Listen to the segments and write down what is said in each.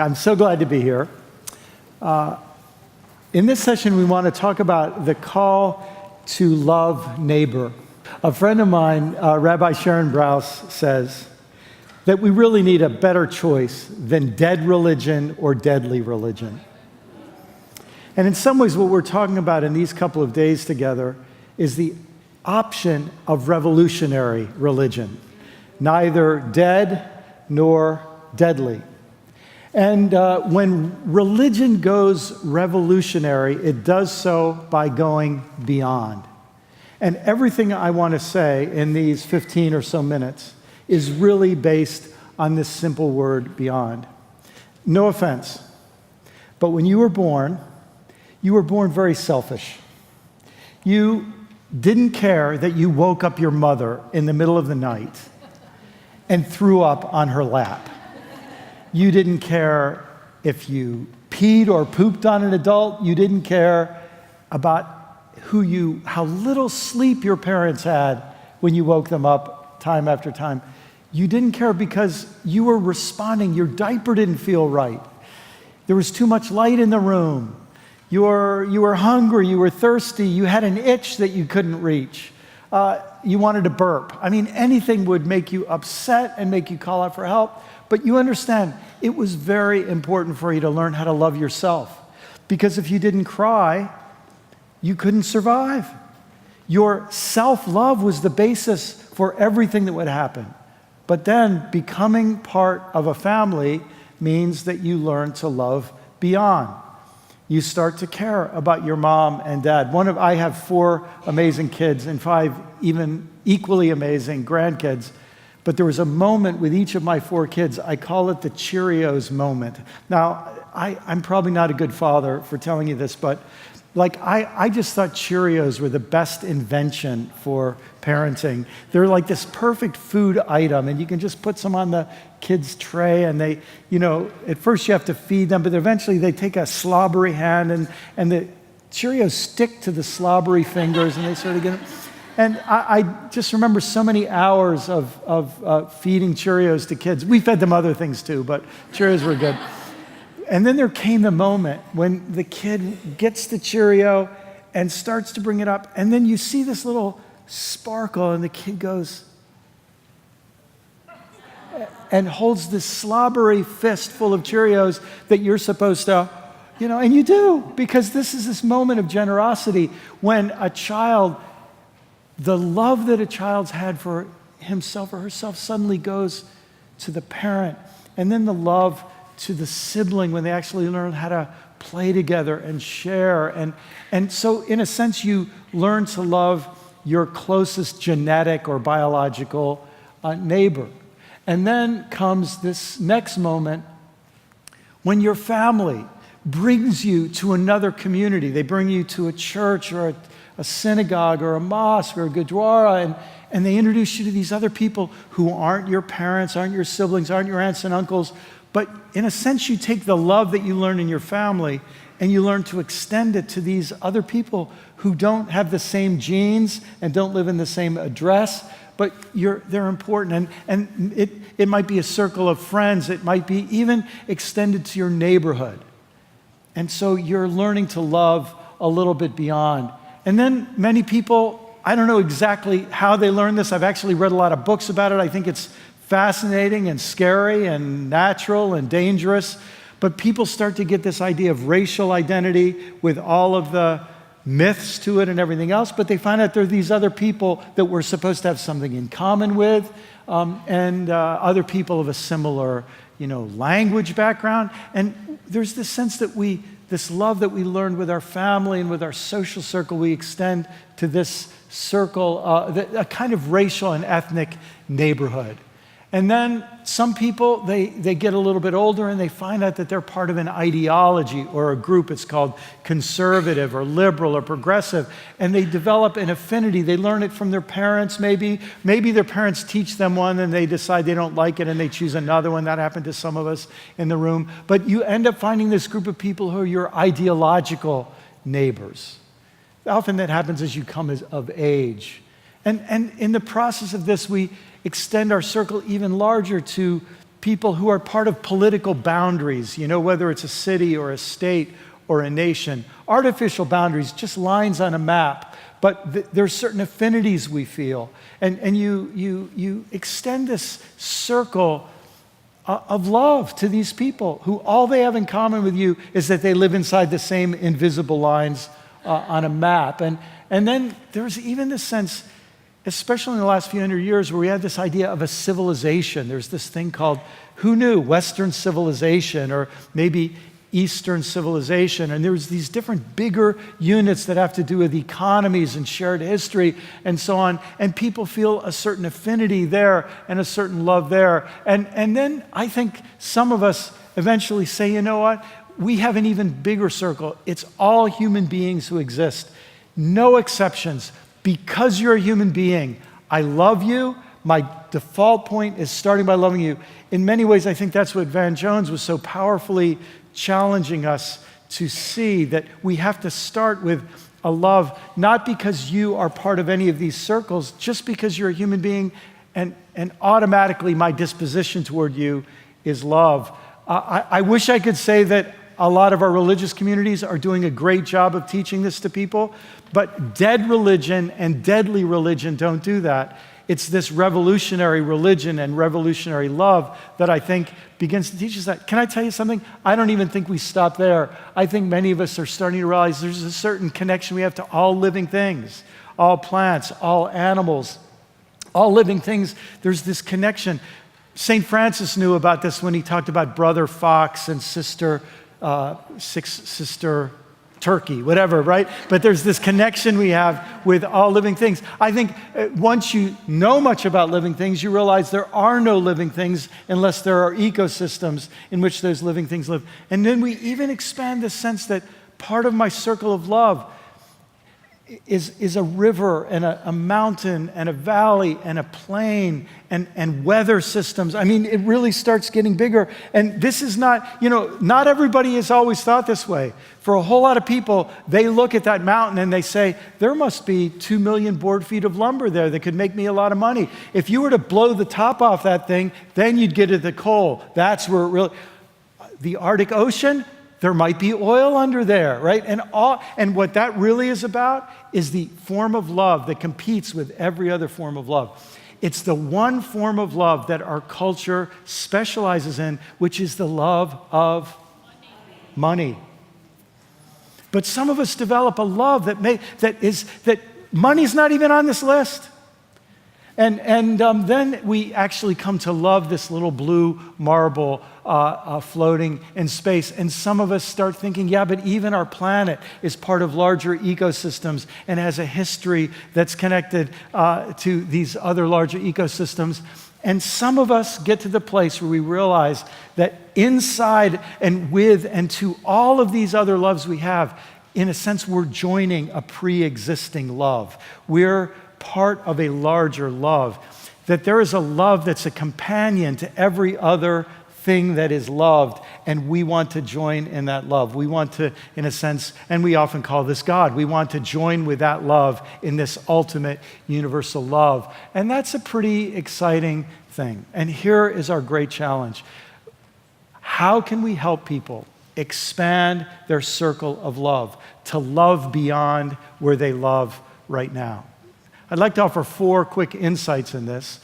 I'm so glad to be here. In this session, we want to talk about the call to love neighbor. A friend of mine, Rabbi Sharon Brous, says that we really need a better choice than dead religion or deadly religion. And in some ways, what we're talking about in these couple of days together is the option of revolutionary religion, neither dead nor deadly. And when religion goes revolutionary, it does so by going beyond. And everything I want to say in these 15 or so minutes is really based on this simple word, beyond. No offense, but when you were born very selfish. You didn't care that you woke up your mother in the middle of the night and threw up on her lap. You didn't care if you peed or pooped on an adult. You didn't care about how little sleep your parents had when you woke them up time after time. You didn't care because you were responding. Your diaper didn't feel right. There was too much light in the room. You were hungry. You were thirsty. You had an itch that you couldn't reach. You wanted to burp. I mean, anything would make you upset and make you call out for help. But you understand, it was very important for you to learn how to love yourself. Because if you didn't cry, you couldn't survive. Your self-love was the basis for everything that would happen. But then becoming part of a family means that you learn to love beyond. You start to care about your mom and dad. I have 4 amazing kids and 5 even equally amazing grandkids. But there was a moment with each of my 4 kids, I call it the Cheerios moment. Now, I'm probably not a good father for telling you this, but I just thought Cheerios were the best invention for parenting. They're like this perfect food item, and you can just put some on the kids' tray, and they, at first you have to feed them, but eventually they take a slobbery hand, and the Cheerios stick to the slobbery fingers, and they sort of get them. And I just remember so many hours of feeding Cheerios to kids. We fed them other things too, but Cheerios were good. And then there came the moment when the kid gets the Cheerio and starts to bring it up, and then you see this little sparkle, and the kid goes and holds this slobbery fist full of Cheerios that you're supposed to, and you do, because this is this moment of generosity when the love that a child's had for himself or herself suddenly goes to the parent, and then the love to the sibling when they actually learn how to play together and share. And so in a sense, you learn to love your closest genetic or biological neighbor. And then comes this next moment when your family brings you to another community. They bring you to a church or a synagogue or a mosque or a gurdwara, and they introduce you to these other people who aren't your parents, aren't your siblings, aren't your aunts and uncles. But in a sense, you take the love that you learn in your family and you learn to extend it to these other people who don't have the same genes and don't live in the same address, but they're important. And it might be a circle of friends. It might be even extended to your neighborhood. And so you're learning to love a little bit beyond. And then many people, I don't know exactly how they learn this. I've actually read a lot of books about it. I think it's fascinating and scary and natural and dangerous. But people start to get this idea of racial identity with all of the myths to it and everything else. But they find out there are these other people that we're supposed to have something in common with, and other people of a similar, language background. And there's this sense that this love that we learned with our family and with our social circle, we extend to this circle, a kind of racial and ethnic neighborhood. And then some people, they get a little bit older and they find out that they're part of an ideology or a group. It's called conservative or liberal or progressive. And they develop an affinity. They learn it from their parents, maybe. Maybe their parents teach them one and they decide they don't like it and they choose another one. That happened to some of us in the room. But you end up finding this group of people who are your ideological neighbors. Often that happens as you come of age. And in the process of this, we extend our circle even larger to people who are part of political boundaries, whether it's a city or a state or a nation. Artificial boundaries, just lines on a map, but there's certain affinities we feel. And you extend this circle of love to these people who all they have in common with you is that they live inside the same invisible lines on a map. And then there's even this sense, especially in the last few hundred years, where we had this idea of a civilization. There's this thing called, who knew, Western civilization, or maybe Eastern civilization. And there's these different bigger units that have to do with economies and shared history and so on. And people feel a certain affinity there and a certain love there. And then I think some of us eventually say, you know what? We have an even bigger circle. It's all human beings who exist. No exceptions. Because you're a human being, I love you. My default point is starting by loving you. In many ways, I think that's what Van Jones was so powerfully challenging us to see, that we have to start with a love, not because you are part of any of these circles, just because you're a human being, and automatically my disposition toward you is love. I wish I could say that a lot of our religious communities are doing a great job of teaching this to people, but dead religion and deadly religion don't do that. It's this revolutionary religion and revolutionary love that I think begins to teach us that. Can I tell you something? I don't even think we stop there. I think many of us are starting to realize there's a certain connection we have to all living things, all plants, all animals, all living things. There's this connection. St. Francis knew about this when he talked about brother fox and sister turkey, whatever, right? But there's this connection we have with all living things. I think once you know much about living things, you realize there are no living things unless there are ecosystems in which those living things live. And then we even expand the sense that part of my circle of love is a river and a mountain and a valley and a plain and weather systems. I mean, it really starts getting bigger. And this is not, not everybody has always thought this way. For a whole lot of people, they look at that mountain and they say, there must be 2 million board feet of lumber there that could make me a lot of money. If you were to blow the top off that thing, then you'd get at the coal. That's where it really, the Arctic Ocean, there might be oil under there, right? And what that really is about is the form of love that competes with every other form of love. It's the one form of love that our culture specializes in, which is the love of money. But some of us develop a love that money's not even on this list. And then we actually come to love this little blue marble floating in space. And some of us start thinking, yeah, but even our planet is part of larger ecosystems and has a history that's connected to these other larger ecosystems. And some of us get to the place where we realize that inside and with and to all of these other loves we have, in a sense, we're joining a pre-existing love. We're part of a larger love, that there is a love that's a companion to every other thing that is loved, and we want to join in that love. We want to, in a sense, and we often call this God, we want to join with that love in this ultimate universal love. And that's a pretty exciting thing. And here is our great challenge. How can we help people expand their circle of love, to love beyond where they love right now? I'd like to offer 4 quick insights in this.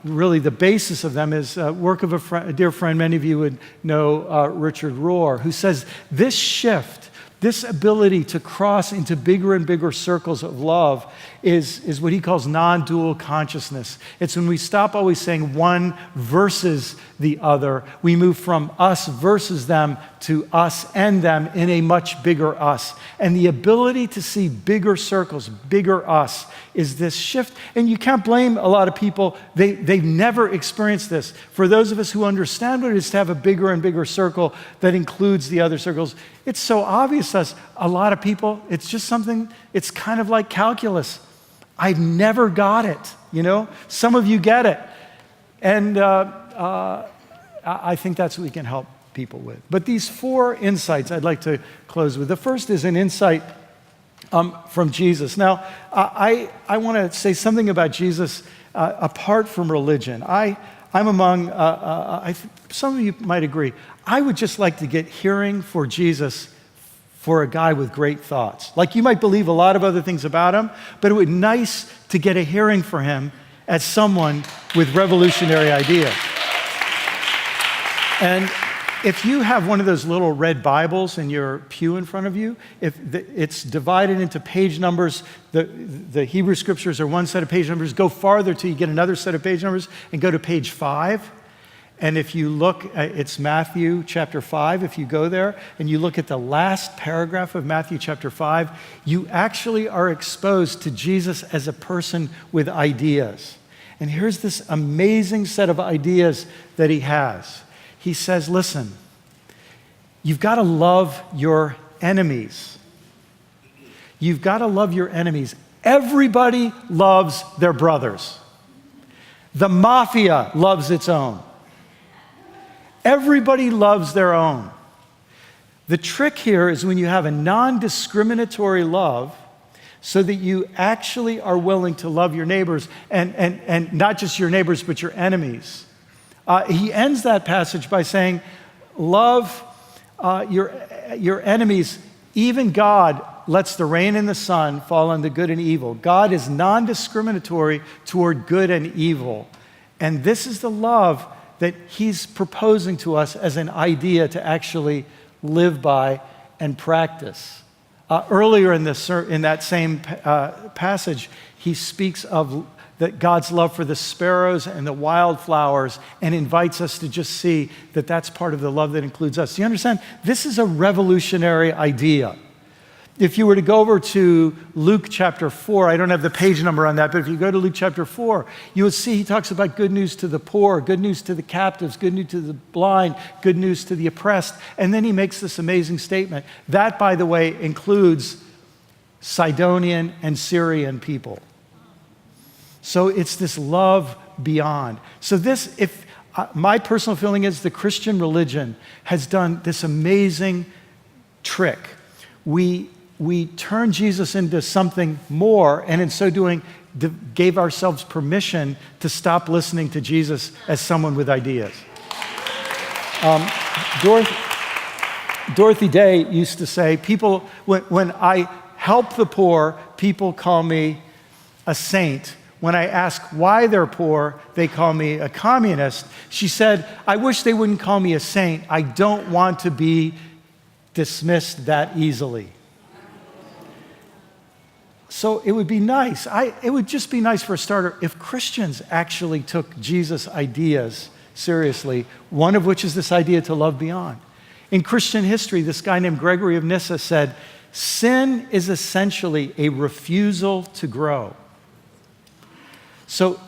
Really, the basis of them is work of a dear friend, many of you would know, Richard Rohr, who says this shift, this ability to cross into bigger and bigger circles of love is what he calls non-dual consciousness. It's when we stop always saying one versus the other. We move from us versus them to us and them in a much bigger us. And the ability to see bigger circles, bigger us, is this shift. And you can't blame a lot of people. They've never experienced this. For those of us who understand what it is to have a bigger and bigger circle that includes the other circles, it's so obvious to us. A lot of people, it's just something, it's kind of like calculus. I've never got it, Some of you get it. And I think that's what we can help people with. But these 4 insights I'd like to close with. The first is an insight from Jesus. Now, I want to say something about Jesus apart from religion. I I'm among, some of you might agree, I would just like to get hearing for Jesus for a guy with great thoughts. Like, you might believe a lot of other things about him, but it would be nice to get a hearing for him as someone with revolutionary ideas. And if you have one of those little red Bibles in your pew in front of you, it's divided into page numbers. The Hebrew scriptures are one set of page numbers. Go farther till you get another set of page numbers and go to page 5. And if you look, it's Matthew chapter 5. If you go there and you look at the last paragraph of Matthew chapter 5, you actually are exposed to Jesus as a person with ideas. And here's this amazing set of ideas that he has. He says, listen, you've got to love your enemies. You've got to love your enemies. Everybody loves their brothers. The mafia loves its own. Everybody loves their own. The trick here is when you have a non-discriminatory love so that you actually are willing to love your neighbors, and not just your neighbors, but your enemies. He ends that passage by saying, love your enemies. Even God lets the rain and the sun fall on the good and evil. God is non-discriminatory toward good and evil. And this is the love that he's proposing to us as an idea to actually live by and practice. Earlier in that same passage, he speaks of God's love for the sparrows and the wildflowers, and invites us to just see that that's part of the love that includes us. Do you understand? This is a revolutionary idea. If you were to go over to Luke chapter 4, I don't have the page number on that, but if you go to Luke chapter 4, you will see he talks about good news to the poor, good news to the captives, good news to the blind, good news to the oppressed. And then he makes this amazing statement. That, by the way, includes Sidonian and Syrian people. So it's this love beyond. So my personal feeling is the Christian religion has done this amazing trick. We turned Jesus into something more, and in so doing, gave ourselves permission to stop listening to Jesus as someone with ideas. Dorothy Day used to say, when I help the poor, people call me a saint. When I ask why they're poor, they call me a communist. She said, I wish they wouldn't call me a saint. I don't want to be dismissed that easily. So it would be nice. It would just be nice for a starter if Christians actually took Jesus' ideas seriously, one of which is this idea to love beyond. In Christian history, this guy named Gregory of Nyssa said, sin is essentially a refusal to grow. So,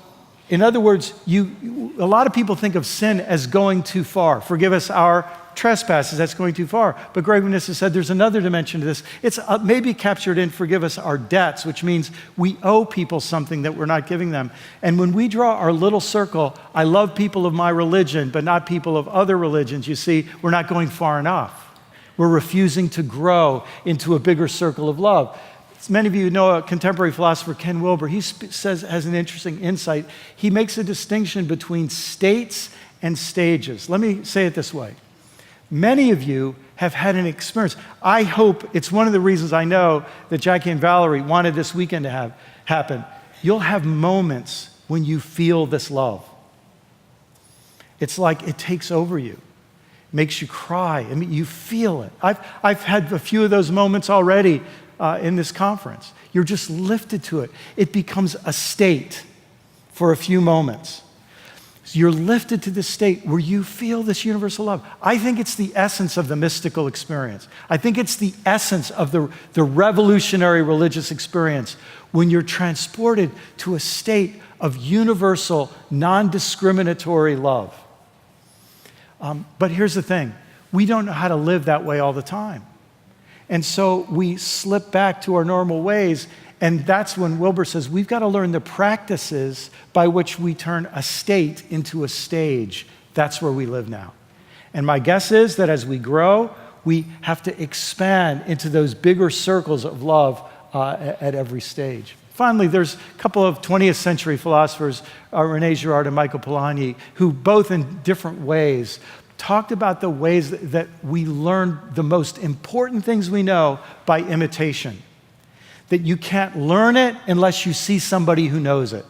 in other words, a lot of people think of sin as going too far. Forgive us our trespasses, that's going too far. But Gregory of Nyssa said there's another dimension to this. It's maybe captured in forgive us our debts, which means we owe people something that we're not giving them. And when we draw our little circle, I love people of my religion, but not people of other religions, you see, we're not going far enough. We're refusing to grow into a bigger circle of love. As many of you know a contemporary philosopher, Ken Wilber, he has an interesting insight. He makes a distinction between states and stages. Let me say it this way. Many of you have had an experience. I hope it's one of the reasons I know that Jackie and Valerie wanted this weekend to happen. You'll have moments when you feel this love. It's like it takes over you, makes you cry. I mean, you feel it. I've had a few of those moments already in this conference. You're just lifted to it. It becomes a state for a few moments. So you're lifted to this state where you feel this universal love. I think it's the essence of the mystical experience. I think it's the essence of the revolutionary religious experience when you're transported to a state of universal, non-discriminatory love. But here's the thing. We don't know how to live that way all the time. And so we slip back to our normal ways. And that's when Wilber says we've got to learn the practices by which we turn a state into a stage. That's where we live now. And my guess is that as we grow, we have to expand into those bigger circles of love at every stage. Finally, there's a couple of 20th century philosophers, René Girard and Michael Polanyi, who both in different ways talked about the ways that we learn the most important things we know by imitation. That you can't learn it unless you see somebody who knows it.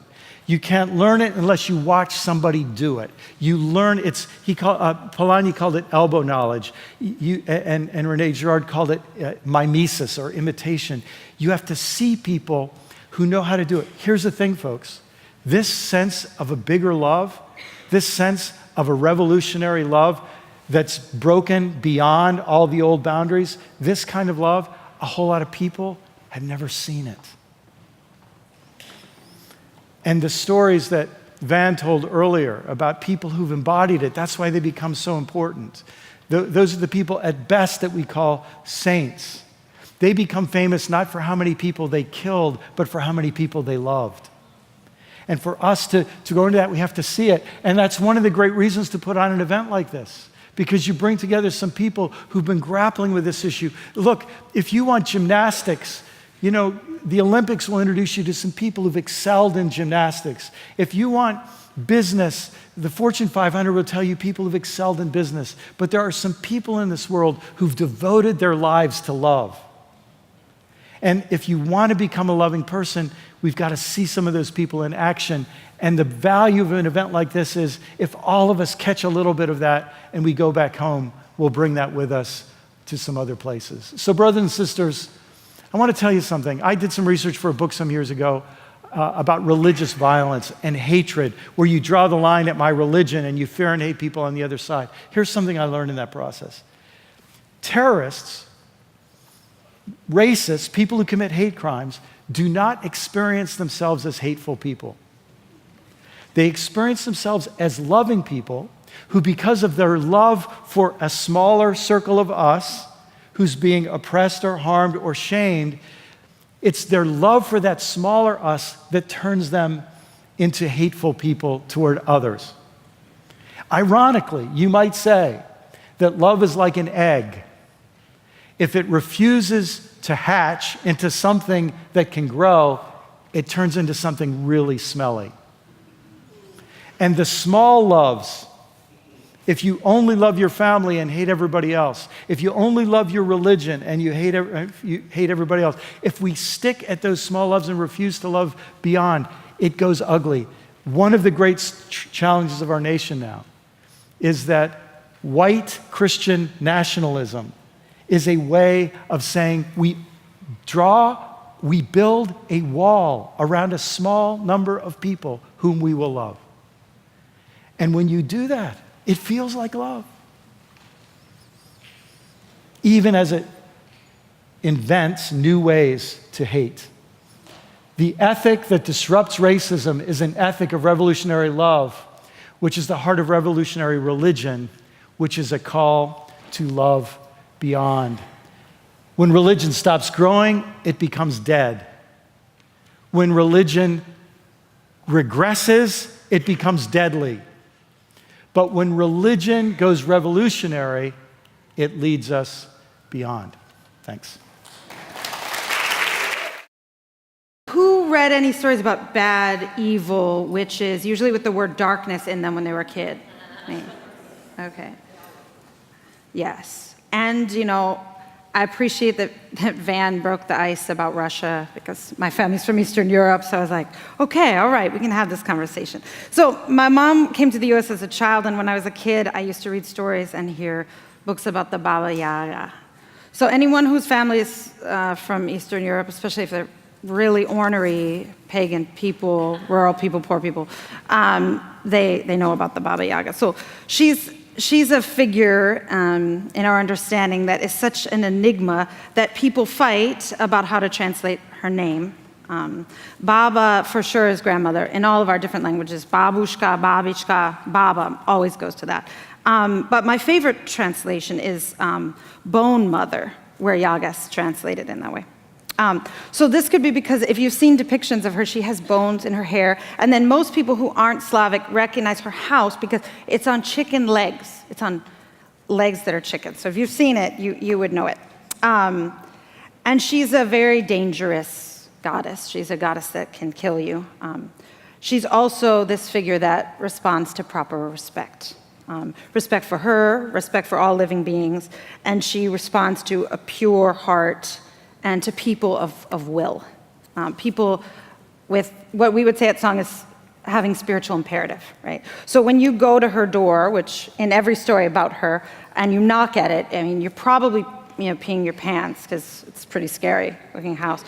You can't learn it unless you watch somebody do it. You learn, Polanyi called it elbow knowledge, and René Girard called it mimesis or imitation. You have to see people who know how to do it. Here's the thing, folks. This sense of a bigger love, this sense of a revolutionary love that's broken beyond all the old boundaries, this kind of love, a whole lot of people had never seen it. And the stories that Van told earlier about people who've embodied it, that's why they become so important. Those are the people at best that we call saints. They become famous not for how many people they killed, but for how many people they loved. And for us to go into that, we have to see it. And that's one of the great reasons to put on an event like this, because you bring together some people who've been grappling with this issue. Look, if you want gymnastics, you know, the Olympics will introduce you to some people who've excelled in gymnastics. If you want business, the Fortune 500 will tell you people who've excelled in business. But there are some people in this world who've devoted their lives to love. And if you want to become a loving person, we've got to see some of those people in action. And the value of an event like this is if all of us catch a little bit of that and we go back home, we'll bring that with us to some other places. So brothers and sisters, I want to tell you something. I did some research for a book some years ago about religious violence and hatred, where you draw the line at my religion and you fear and hate people on the other side. Here's something I learned in that process. Terrorists, racists, people who commit hate crimes, do not experience themselves as hateful people. They experience themselves as loving people who, because of their love for a smaller circle of us, who's being oppressed or harmed or shamed, it's their love for that smaller us that turns them into hateful people toward others. Ironically, you might say that love is like an egg. If it refuses to hatch into something that can grow, it turns into something really smelly. And the small loves, if you only love your family and hate everybody else, if you only love your religion and you hate everybody else, if we stick at those small loves and refuse to love beyond, it goes ugly. One of the great challenges of our nation now is that white Christian nationalism is a way of saying we build a wall around a small number of people whom we will love. And when you do that, it feels like love. Even as it invents new ways to hate. The ethic that disrupts racism is an ethic of revolutionary love, which is the heart of revolutionary religion, which is a call to love beyond. When religion stops growing, it becomes dead. When religion regresses, it becomes deadly. But when religion goes revolutionary, it leads us beyond. Thanks. Who read any stories about bad, evil, witches, usually with the word darkness in them when they were a kid? Me. Okay. Yes. And, you know, I appreciate that Van broke the ice about Russia because my family's from Eastern Europe, so I was like, okay, all right, we can have this conversation. So my mom came to the US as a child, and when I was a kid, I used to read stories and hear books about the Baba Yaga. So anyone whose family is from Eastern Europe, especially if they're really ornery, pagan people, rural people, poor people, they know about the Baba Yaga. So she's a figure in our understanding that is such an enigma that people fight about how to translate her name. Baba, for sure, is grandmother in all of our different languages. Babushka, Babichka, Baba always goes to that. But my favorite translation is bone mother, where Yaga's translated in that way. So this could be because if you've seen depictions of her, she has bones in her hair. And then most people who aren't Slavic recognize her house because it's on chicken legs. It's on legs that are chicken. So if you've seen it, you would know it. And she's a very dangerous goddess. She's a goddess that can kill you. She's also this figure that responds to proper respect. Respect for her, respect for all living beings, and she responds to a pure heart and to people of will. People with what we would say at Song is having spiritual imperative, right? So when you go to her door, which in every story about her, and you knock at it, I mean, you're probably peeing your pants because it's a pretty scary looking house.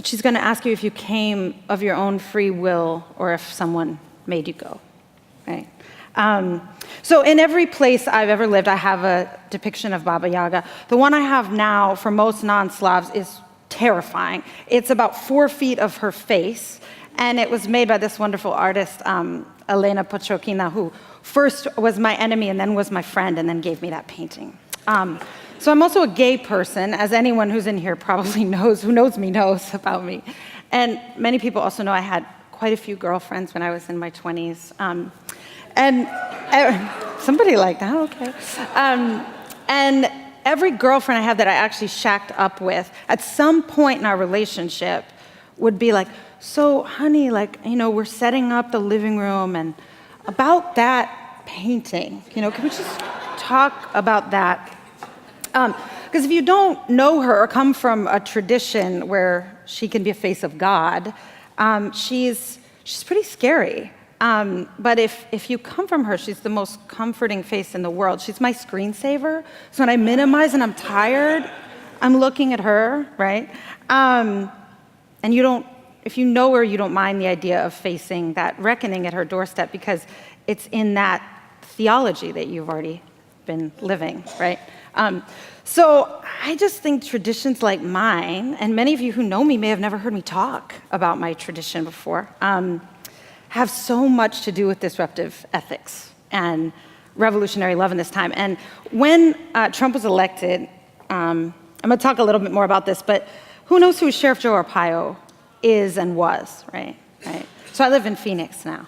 She's going to ask you if you came of your own free will or if someone made you go, right? So in every place I've ever lived, I have a depiction of Baba Yaga. The one I have now for most non-Slavs is terrifying. It's about 4 feet of her face, and it was made by this wonderful artist, Elena Pochokina, who first was my enemy and then was my friend and then gave me that painting. So I'm also a gay person, as anyone who's in here probably knows, who knows me knows about me. And many people also know I had quite a few girlfriends when I was in my 20s. And somebody like that, okay. And every girlfriend I had that I actually shacked up with, at some point in our relationship, would be like, so honey, like, we're setting up the living room, and about that painting, can we just talk about that? Because if you don't know her or come from a tradition where she can be a face of God, she's pretty scary. But if you come from her, she's the most comforting face in the world. She's my screensaver. So when I minimize and I'm tired, I'm looking at her, right? And if you know her, you don't mind the idea of facing that reckoning at her doorstep because it's in that theology that you've already been living, right? So I just think traditions like mine, and many of you who know me may have never heard me talk about my tradition before, have so much to do with disruptive ethics and revolutionary love in this time. And when Trump was elected, I'm going to talk a little bit more about this, but who knows who Sheriff Joe Arpaio is and was, right? So I live in Phoenix now.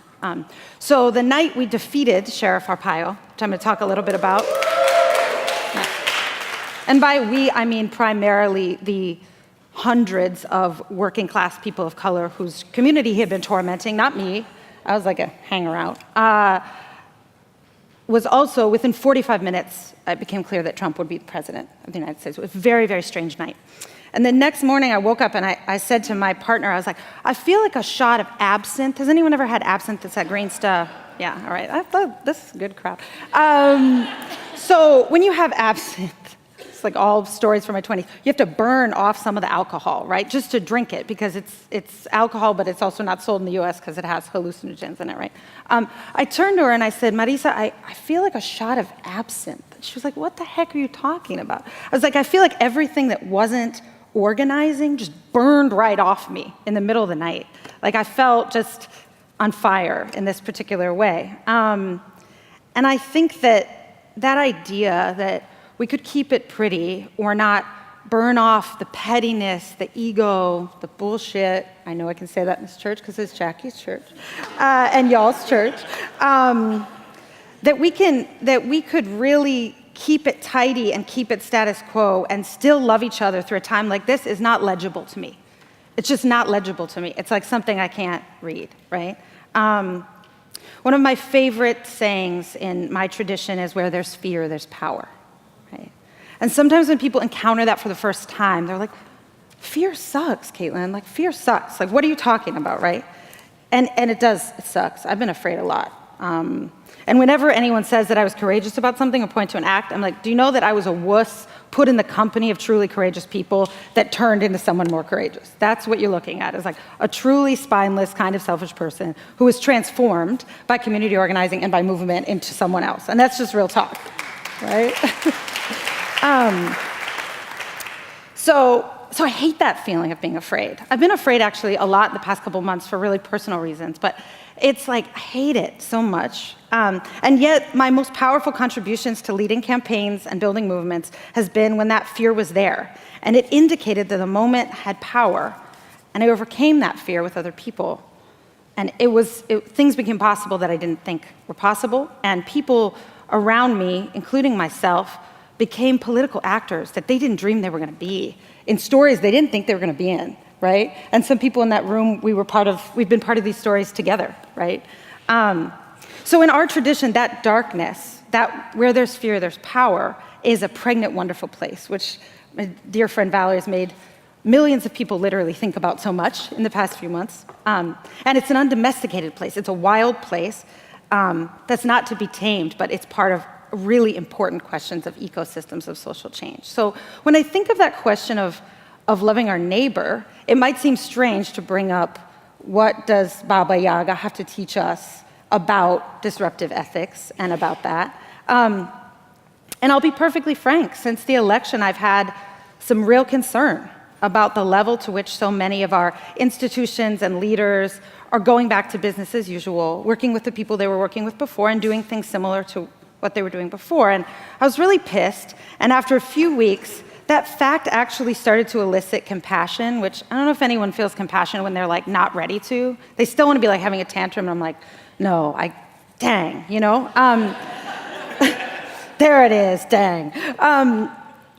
So the night we defeated Sheriff Arpaio, which I'm going to talk a little bit about, and by we, I mean primarily the hundreds of working class people of color whose community he had been tormenting, not me, I was like a hangaround, was also, within 45 minutes, it became clear that Trump would be the president of the United States. It was a very, very strange night. And the next morning I woke up and I said to my partner, I was like, I feel like a shot of absinthe. Has anyone ever had absinthe? It's that green stuff. Yeah, all right, I thought this is a good crowd. So when you have absinthe, it's like all stories from my 20s, you have to burn off some of the alcohol, right? Just to drink it, because it's alcohol, but it's also not sold in the US because it has hallucinogens in it, right? I turned to her and I said, Marisa, I feel like a shot of absinthe. She was like, what the heck are you talking about? I was like, I feel like everything that wasn't organizing just burned right off me in the middle of the night. Like I felt just on fire in this particular way. And I think that idea that we could keep it pretty or not burn off the pettiness, the ego, the bullshit. I know I can say that in this church because it's Jackie's church and y'all's church. That we could really keep it tidy and keep it status quo and still love each other through a time like this is not legible to me. It's just not legible to me. It's like something I can't read, right? One of my favorite sayings in my tradition is where there's fear, there's power. Right? And sometimes when people encounter that for the first time, they're like, fear sucks, Caitlin. Like, fear sucks. Like, what are you talking about, right? And it does, it sucks. I've been afraid a lot. And whenever anyone says that I was courageous about something or point to an act, I'm like, do you know that I was a wuss put in the company of truly courageous people that turned into someone more courageous? That's what you're looking at, is like a truly spineless, kind of selfish person who was transformed by community organizing and by movement into someone else. And that's just real talk, right? So I hate that feeling of being afraid. I've been afraid actually a lot in the past couple months for really personal reasons, but it's like, I hate it so much. And yet my most powerful contributions to leading campaigns and building movements has been when that fear was there. And it indicated that the moment had power, and I overcame that fear with other people. And things became possible that I didn't think were possible, and people around me, including myself, became political actors that they didn't dream they were going to be, in stories they didn't think they were going to be in, right? And some people in that room, we've been part of these stories together, right? So in our tradition, that darkness, that where there's fear, there's power, is a pregnant, wonderful place, which my dear friend Valerie has made millions of people literally think about so much in the past few months. And it's an undomesticated place. It's a wild place that's not to be tamed, but it's part of really important questions of ecosystems of social change. So when I think of that question of loving our neighbor, it might seem strange to bring up what does Baba Yaga have to teach us about disruptive ethics and about that. And I'll be perfectly frank, since the election, I've had some real concern about the level to which so many of our institutions and leaders are going back to business as usual, working with the people they were working with before and doing things similar to what they were doing before. And I was really pissed. And after a few weeks, that fact actually started to elicit compassion, which I don't know if anyone feels compassion when they're like not ready to. They still want to be like having a tantrum, and I'm like, no, dang, you know? There it is, dang.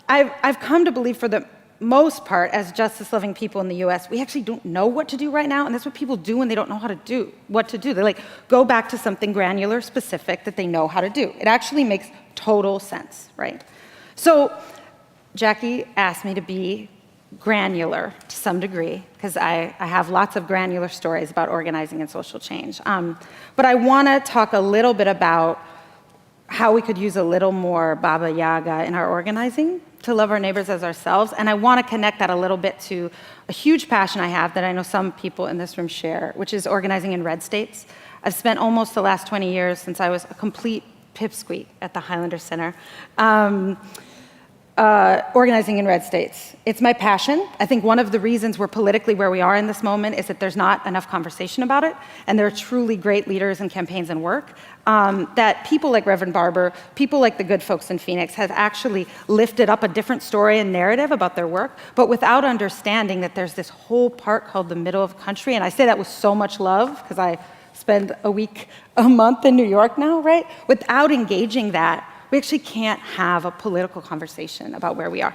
I've come to believe for the most part, as justice-loving people in the US, we actually don't know what to do right now, and that's what people do when they don't know what to do. They like go back to something granular, specific, that they know how to do. It actually makes total sense, right? So Jackie asked me to be granular to some degree, because I have lots of granular stories about organizing and social change. But I want to talk a little bit about how we could use a little more Baba Yaga in our organizing to love our neighbors as ourselves. And I want to connect that a little bit to a huge passion I have that I know some people in this room share, which is organizing in red states. I've spent almost the last 20 years since I was a complete pipsqueak at the Highlander Center, organizing in red states. It's my passion. I think one of the reasons we're politically where we are in this moment is that there's not enough conversation about it, and there are truly great leaders and campaigns and work that people like Reverend Barber, people like the good folks in Phoenix have actually lifted up a different story and narrative about their work, but without understanding that there's this whole part called the middle of the country, and I say that with so much love because I spend a month in New York now, right? Without engaging that, we actually can't have a political conversation about where we are.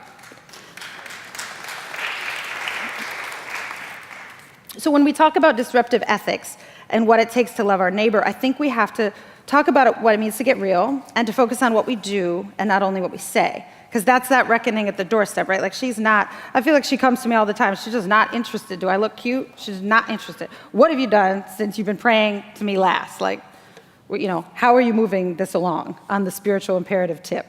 So when we talk about disruptive ethics and what it takes to love our neighbor, I think we have to talk about what it means to get real and to focus on what we do and not only what we say. Because that's that reckoning at the doorstep, right? Like I feel like she comes to me all the time. She's just not interested. Do I look cute? She's not interested. What have you done since you've been praying to me last? Like, you know, how are you moving this along on the spiritual imperative tip?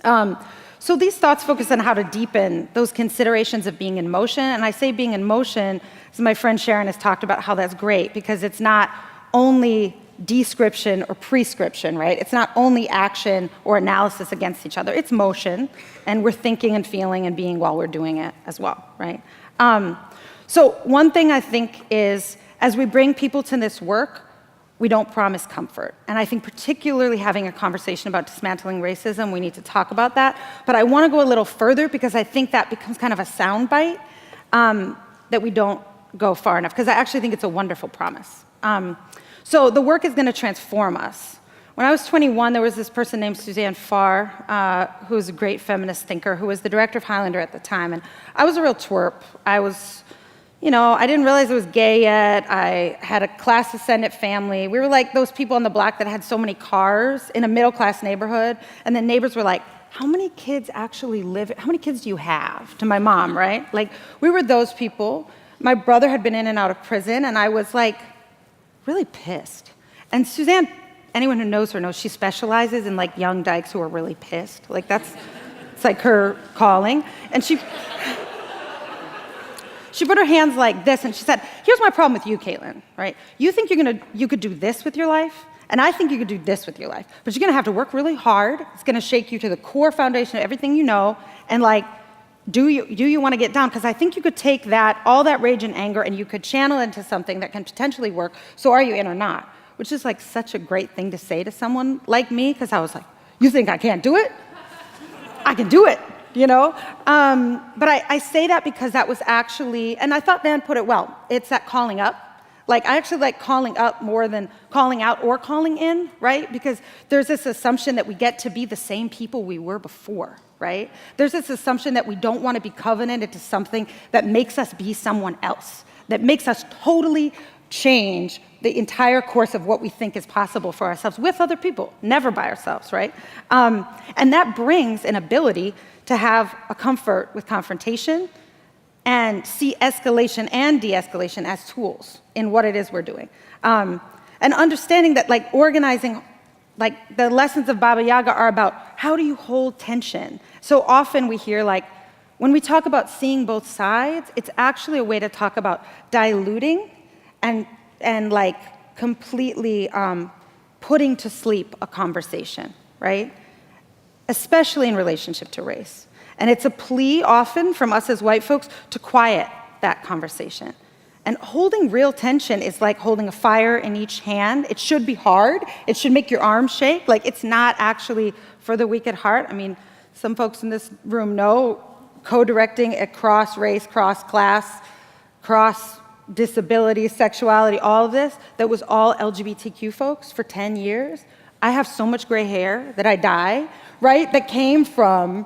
So these thoughts focus on how to deepen those considerations of being in motion. And I say being in motion, as my friend Sharon has talked about how that's great, because it's not only description or prescription, right? It's not only action or analysis against each other. It's motion, and we're thinking and feeling and being while we're doing it as well, right? So one thing I think is, as we bring people to this work, we don't promise comfort. And I think particularly having a conversation about dismantling racism, we need to talk about that. But I want to go a little further because I think that becomes kind of a soundbite that we don't go far enough, because I actually think it's a wonderful promise. So the work is going to transform us. When I was 21, there was this person named Suzanne Farr, who was a great feminist thinker, who was the director of Highlander at the time. And I was a real twerp. I didn't realize I was gay yet. I had a class ascendant family. We were like those people on the block that had so many cars in a middle-class neighborhood. And then neighbors were like, how many kids actually live? How many kids do you have? To my mom, right? Like, we were those people. My brother had been in and out of prison, and I was like really pissed. And Suzanne, anyone who knows her knows she specializes in like young dykes who are really pissed. Like it's like her calling. And she put her hands like this and she said, here's my problem with you, Caitlin, right? You think you could do this with your life, and I think you could do this with your life, but you're gonna have to work really hard. It's gonna shake you to the core foundation of everything you know, and like, do you want to get down? Because I think you could take all that rage and anger, and you could channel into something that can potentially work. So are you in or not? Which is like such a great thing to say to someone like me, because I was like, you think I can't do it? I can do it, you know? But I say that because that was actually, and I thought Van put it well, it's that calling up. Like, I actually like calling up more than calling out or calling in, right? Because there's this assumption that we get to be the same people we were before, right? There's this assumption that we don't want to be covenanted to something that makes us be someone else, that makes us totally change the entire course of what we think is possible for ourselves with other people, never by ourselves, right? And that brings an ability to have a comfort with confrontation and see escalation and de-escalation as tools in what it is we're doing. And understanding that like organizing, like the lessons of Baba Yaga are about how do you hold tension? So often we hear like, when we talk about seeing both sides, it's actually a way to talk about diluting and like completely putting to sleep a conversation, right? Especially in relationship to race. And it's a plea often from us as white folks to quiet that conversation. And holding real tension is like holding a fire in each hand. It should be hard. It should make your arms shake. Like, it's not actually for the weak at heart. I mean, some folks in this room know co-directing a cross-race, cross-class, cross-disability, sexuality, all of this, that was all LGBTQ folks for 10 years. I have so much gray hair that I dye, right? That came from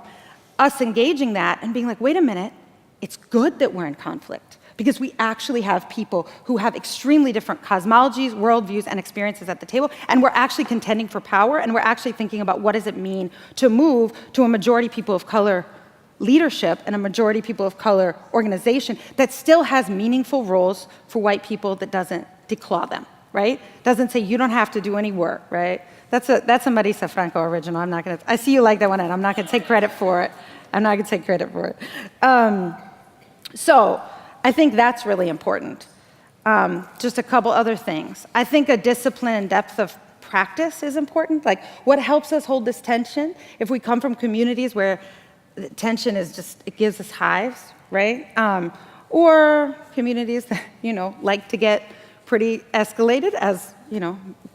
us engaging that and being like, wait a minute, it's good that we're in conflict because we actually have people who have extremely different cosmologies, worldviews, and experiences at the table, and we're actually contending for power, and we're actually thinking about what does it mean to move to a majority people of color leadership and a majority people of color organization that still has meaningful roles for white people, that doesn't declaw them, right? Doesn't say you don't have to do any work, right? That's a Marisa Franco original. I see you like that one, and I'm not gonna take credit for it. So I think that's really important. Just a couple other things. I think a discipline and depth of practice is important. Like, what helps us hold this tension? If we come from communities where the tension is just, it gives us hives, right? Or communities that, like to get pretty escalated, as,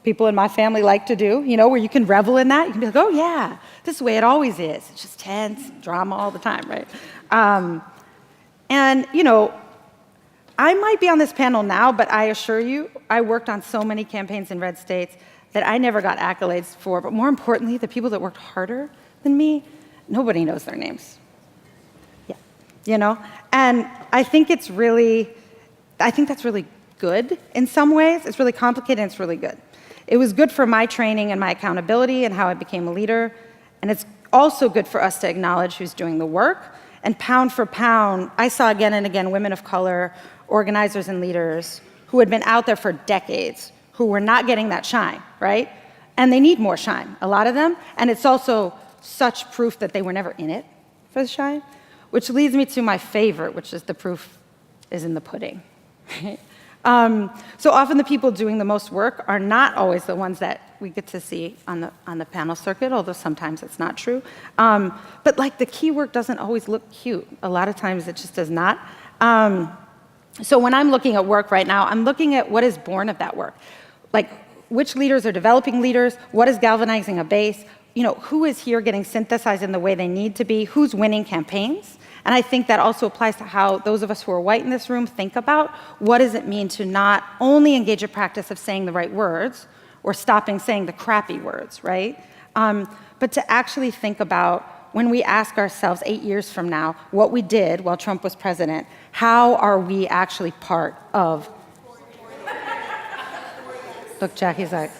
people in my family like to do, where you can revel in that. You can be like, oh yeah, this is the way it always is. It's just tense, drama all the time, right? And, I might be on this panel now, but I assure you, I worked on so many campaigns in red states that I never got accolades for. But more importantly, the people that worked harder than me, nobody knows their names. Yeah, And I think that's really good in some ways. It's really complicated and it's really good. It was good for my training and my accountability and how I became a leader. And it's also good for us to acknowledge who's doing the work. And pound for pound, I saw again and again women of color, organizers and leaders who had been out there for decades, who were not getting that shine, right? And they need more shine, a lot of them. And it's also such proof that they were never in it for the shine, which leads me to my favorite, which is the proof is in the pudding. So often the people doing the most work are not always the ones that we get to see on the panel circuit, although sometimes it's not true. But like the key work doesn't always look cute. A lot of times it just does not. So when I'm looking at work right now, I'm looking at what is born of that work. Like, which leaders are developing leaders? What is galvanizing a base? Who is here getting synthesized in the way they need to be? Who's winning campaigns? And I think that also applies to how those of us who are white in this room think about what does it mean to not only engage a practice of saying the right words or stopping saying the crappy words, right? But to actually think about when we ask ourselves 8 years from now what we did while Trump was president, how are we actually part of? Look, Jackie's like,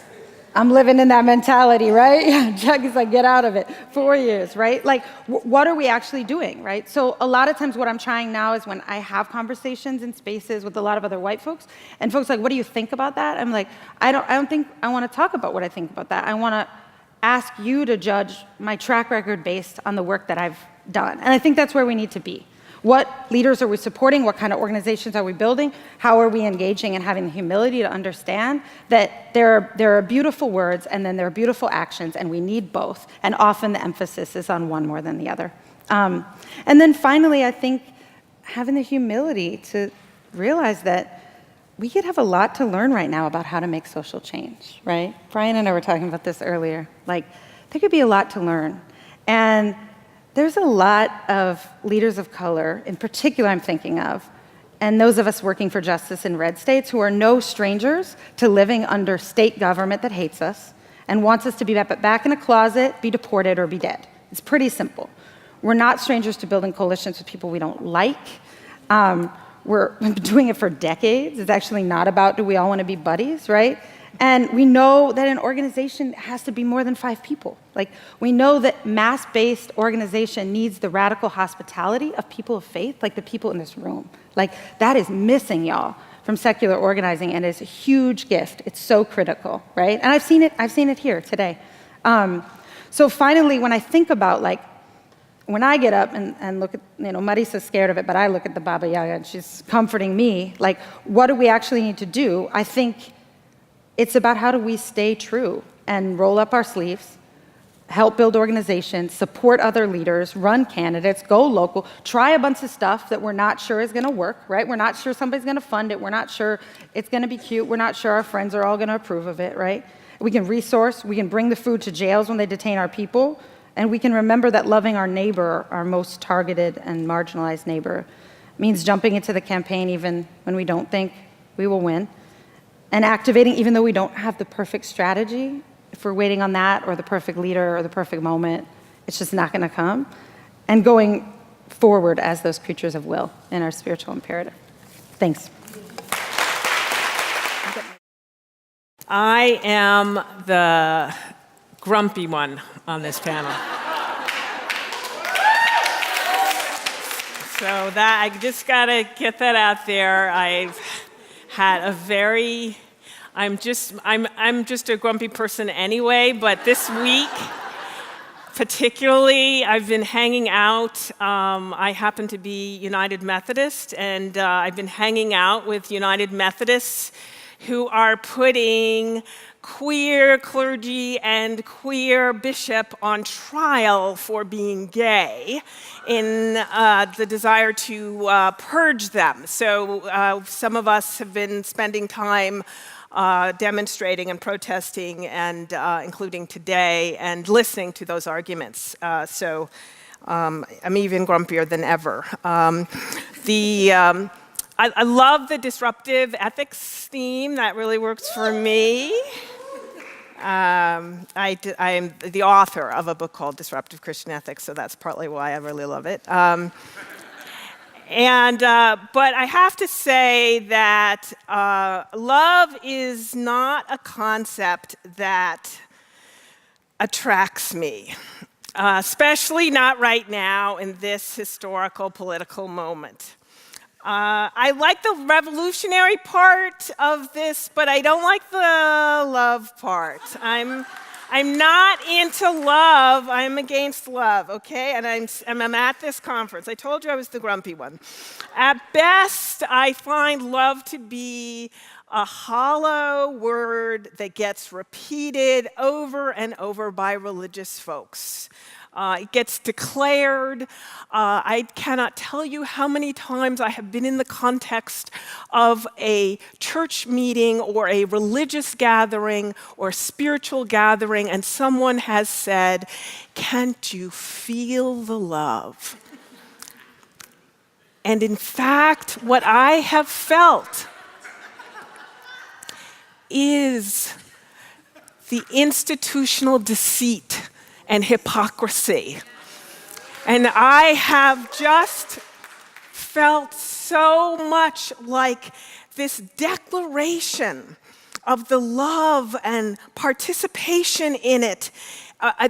I'm living in that mentality, right? Jackie's like, get out of it. 4 years, right? Like, what are we actually doing, right? So a lot of times what I'm trying now is when I have conversations in spaces with a lot of other white folks, and folks are like, what do you think about that? I'm like, I don't think I want to talk about what I think about that. I want to ask you to judge my track record based on the work that I've done. And I think that's where we need to be. What leaders are we supporting? What kind of organizations are we building? How are we engaging and having the humility to understand that there are beautiful words and then there are beautiful actions, and we need both. And often the emphasis is on one more than the other. And then finally, I think having the humility to realize that we could have a lot to learn right now about how to make social change, right? Brian and I were talking about this earlier. Like, there could be a lot to learn. And there's a lot of leaders of color, in particular I'm thinking of, and those of us working for justice in red states who are no strangers to living under state government that hates us and wants us to be back in a closet, be deported, or be dead. It's pretty simple. We're not strangers to building coalitions with people we don't like. We've been doing it for decades. It's actually not about do we all want to be buddies, right? And we know that an organization has to be more than 5 people. Like, we know that mass-based organization needs the radical hospitality of people of faith, like the people in this room. Like, that is missing, y'all, from secular organizing, and it's a huge gift. It's so critical, right? And I've seen it here today. So finally, when I think about, like, when I get up and look at, Marisa's scared of it, but I look at the Baba Yaga and she's comforting me, like, what do we actually need to do? I think it's about how do we stay true and roll up our sleeves, help build organizations, support other leaders, run candidates, go local, try a bunch of stuff that we're not sure is gonna work, right? We're not sure somebody's gonna fund it, we're not sure it's gonna be cute, we're not sure our friends are all gonna approve of it, right? We can resource, we can bring the food to jails when they detain our people, and we can remember that loving our neighbor, our most targeted and marginalized neighbor, means jumping into the campaign even when we don't think we will win, and activating even though we don't have the perfect strategy. If we're waiting on that or the perfect leader or the perfect moment, it's just not gonna come, and going forward as those creatures of will in our spiritual imperative. Thanks. I am the grumpy one on this panel. So that, I just gotta get that out there. I've had a very, I'm just a grumpy person anyway, but this week, particularly, I've been hanging out. I happen to be United Methodist, and I've been hanging out with United Methodists who are putting queer clergy and queer bishop on trial for being gay in the desire to purge them. So some of us have been spending time demonstrating and protesting, and including today, and listening to those arguments. So I'm even grumpier than ever. I love the disruptive ethics theme. That really works for me. I am the author of a book called Disruptive Christian Ethics, so that's partly why I really love it. But I have to say that love is not a concept that attracts me, especially not right now in this historical political moment. I like the revolutionary part of this, but I don't like the love part. I'm not into love. I'm against love, okay? And I'm at this conference. I told you I was the grumpy one. At best, I find love to be a hollow word that gets repeated over and over by religious folks. It gets declared. I cannot tell you how many times I have been in the context of a church meeting or a religious gathering or spiritual gathering, and someone has said, "Can't you feel the love?" And in fact, what I have felt is the institutional deceit and hypocrisy. And I have just felt so much like this declaration of the love and participation in it.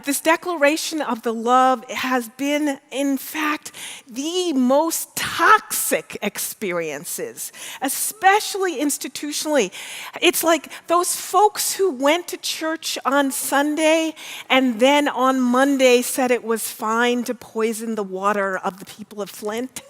This declaration of the love has been, in fact, the most toxic experiences, especially institutionally. It's like those folks who went to church on Sunday and then on Monday said it was fine to poison the water of the people of Flint.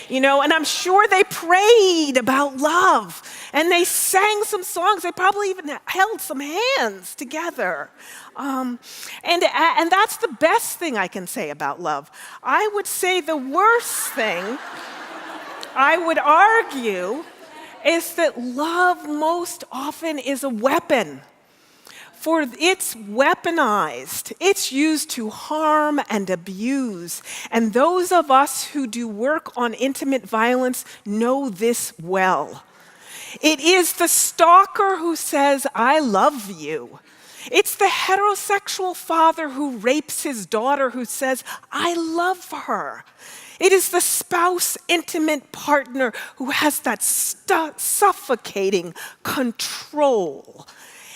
And I'm sure they prayed about love, and they sang some songs. They probably even held some hands together. And that's the best thing I can say about love. I would say the worst thing, I would argue, is that love most often is a weapon For it's weaponized. It's used to harm and abuse. And those of us who do work on intimate violence know this well. It is the stalker who says, "I love you." It's the heterosexual father who rapes his daughter who says, "I love her." It is the spouse, intimate partner who has that suffocating control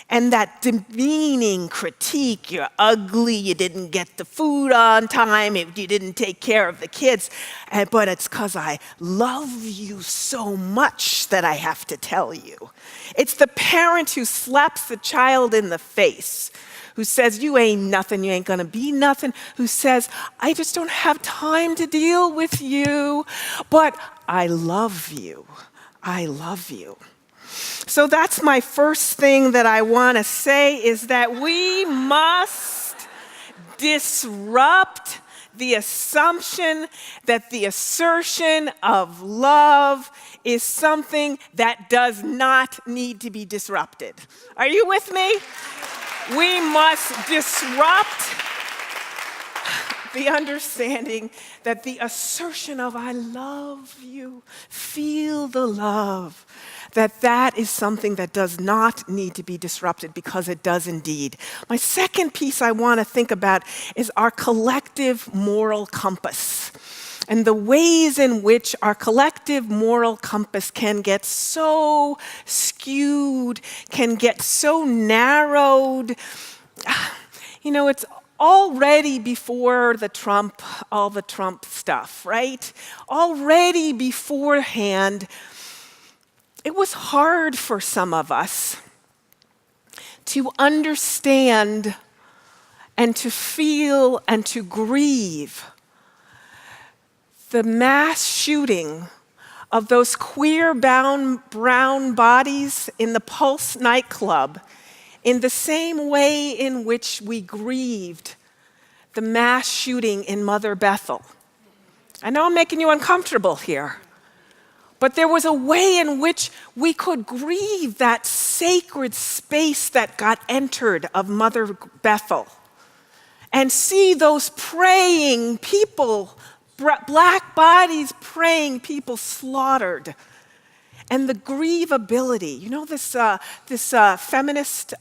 and that demeaning critique. "You're ugly, you didn't get the food on time, you didn't take care of the kids, but it's because I love you so much that I have to tell you." It's the parent who slaps the child in the face, who says, "You ain't nothing, you ain't gonna be nothing," who says, "I just don't have time to deal with you, but I love you, I love you." So that's my first thing that I want to say, is that we must disrupt the assumption that the assertion of love is something that does not need to be disrupted. Are you with me? We must disrupt the understanding that the assertion of "I love you, feel the love," that is something that does not need to be disrupted, because it does indeed. My second piece I want to think about is our collective moral compass, and the ways in which our collective moral compass can get so skewed, can get so narrowed. You know, it's already before all the Trump stuff, right? Already beforehand, it was hard for some of us to understand and to feel and to grieve the mass shooting of those queer brown bodies in the Pulse nightclub in the same way in which we grieved the mass shooting in Mother Bethel. I know I'm making you uncomfortable here, but there was a way in which we could grieve that sacred space that got entered of Mother Bethel and see those praying people, black bodies praying people slaughtered. And the grievability. You know this feminist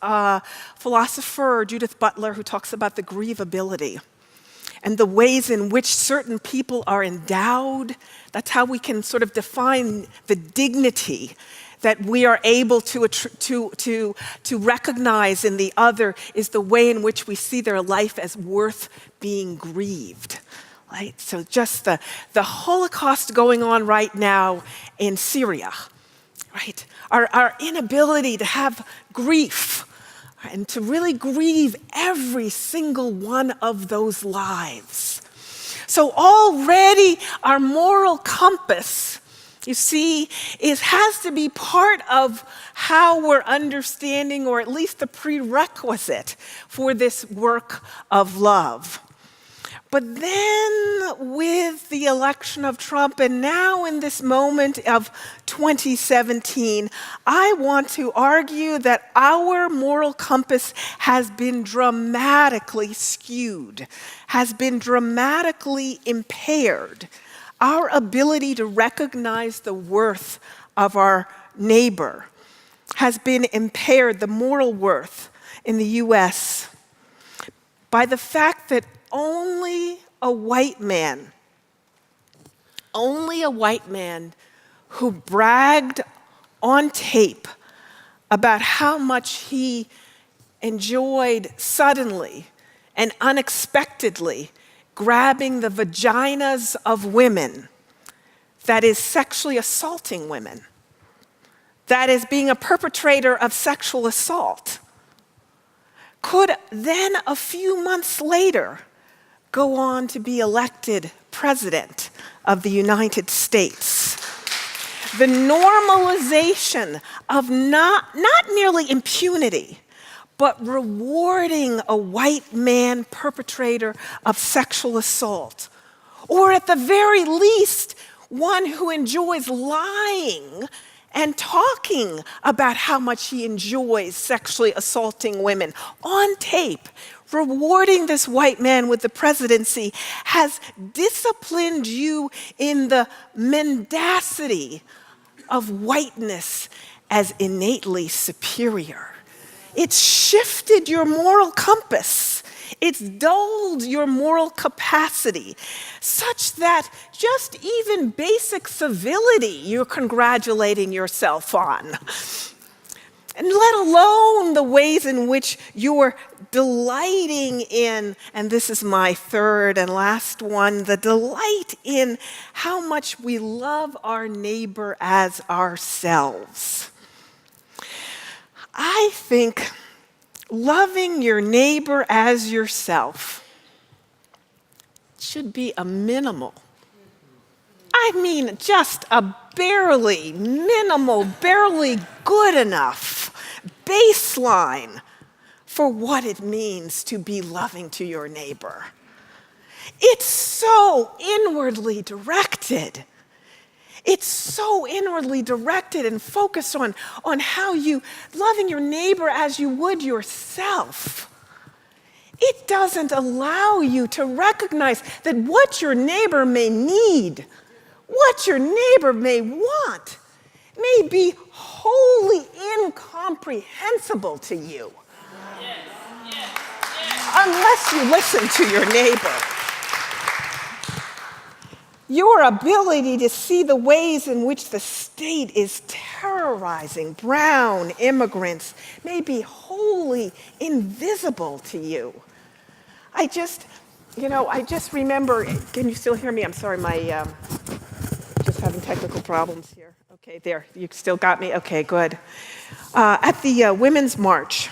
philosopher, Judith Butler, who talks about the grievability and the ways in which certain people are endowed. That's how we can sort of define the dignity that we are able to recognize in the other, is the way in which we see their life as worth being grieved. Right? So just the Holocaust going on right now in Syria, right? Our inability to have grief and to really grieve every single one of those lives. So already our moral compass, you see, has to be part of how we're understanding, or at least the prerequisite for this work of love. But then with the election of Trump, and now in this moment of 2017, I want to argue that our moral compass has been dramatically skewed, has been dramatically impaired. Our ability to recognize the worth of our neighbor has been impaired, the moral worth in the US, by the fact that only a white man who bragged on tape about how much he enjoyed suddenly and unexpectedly grabbing the vaginas of women, that is sexually assaulting women, that is being a perpetrator of sexual assault, could then a few months later go on to be elected president of the United States. The normalization of not merely impunity, but rewarding a white man perpetrator of sexual assault, or at the very least, one who enjoys lying and talking about how much he enjoys sexually assaulting women on tape, rewarding this white man with the presidency, has disciplined you in the mendacity of whiteness as innately superior. It's shifted your moral compass. It's dulled your moral capacity, such that just even basic civility you're congratulating yourself on. And let alone the ways in which you're delighting in, and this is my third and last one, the delight in how much we love our neighbor as ourselves. I think loving your neighbor as yourself should be a minimal. I mean, just a barely minimal, barely good enough baseline for what it means to be loving to your neighbor. It's so inwardly directed. It's so inwardly directed and focused on how you, loving your neighbor as you would yourself. It doesn't allow you to recognize that what your neighbor may need, what your neighbor may want, may be wholly incomprehensible to you. Unless you listen to your neighbor. Your ability to see the ways in which the state is terrorizing brown immigrants may be wholly invisible to you. I just remember, can you still hear me? I'm sorry, just having technical problems here. Okay, there, you still got me? Okay, good. At the Women's March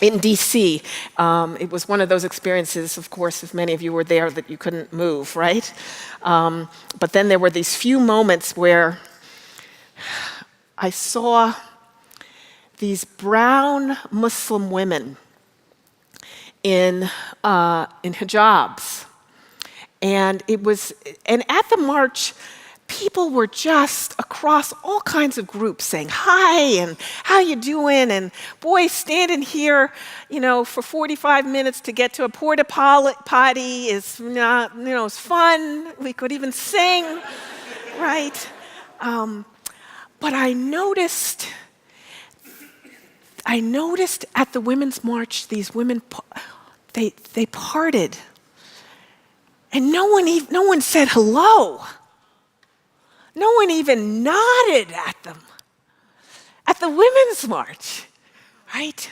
in DC, it was one of those experiences, of course, if many of you were there, that you couldn't move, right? But then there were these few moments where I saw these brown Muslim women in hijabs. And at the march, people were just across all kinds of groups saying, hi, and how you doing? And boy, standing here, for 45 minutes to get to a porta potty is not, it's fun. We could even sing, right? But I noticed at the Women's March, these women, they parted. And no one said hello. No one even nodded at them at the Women's March, right?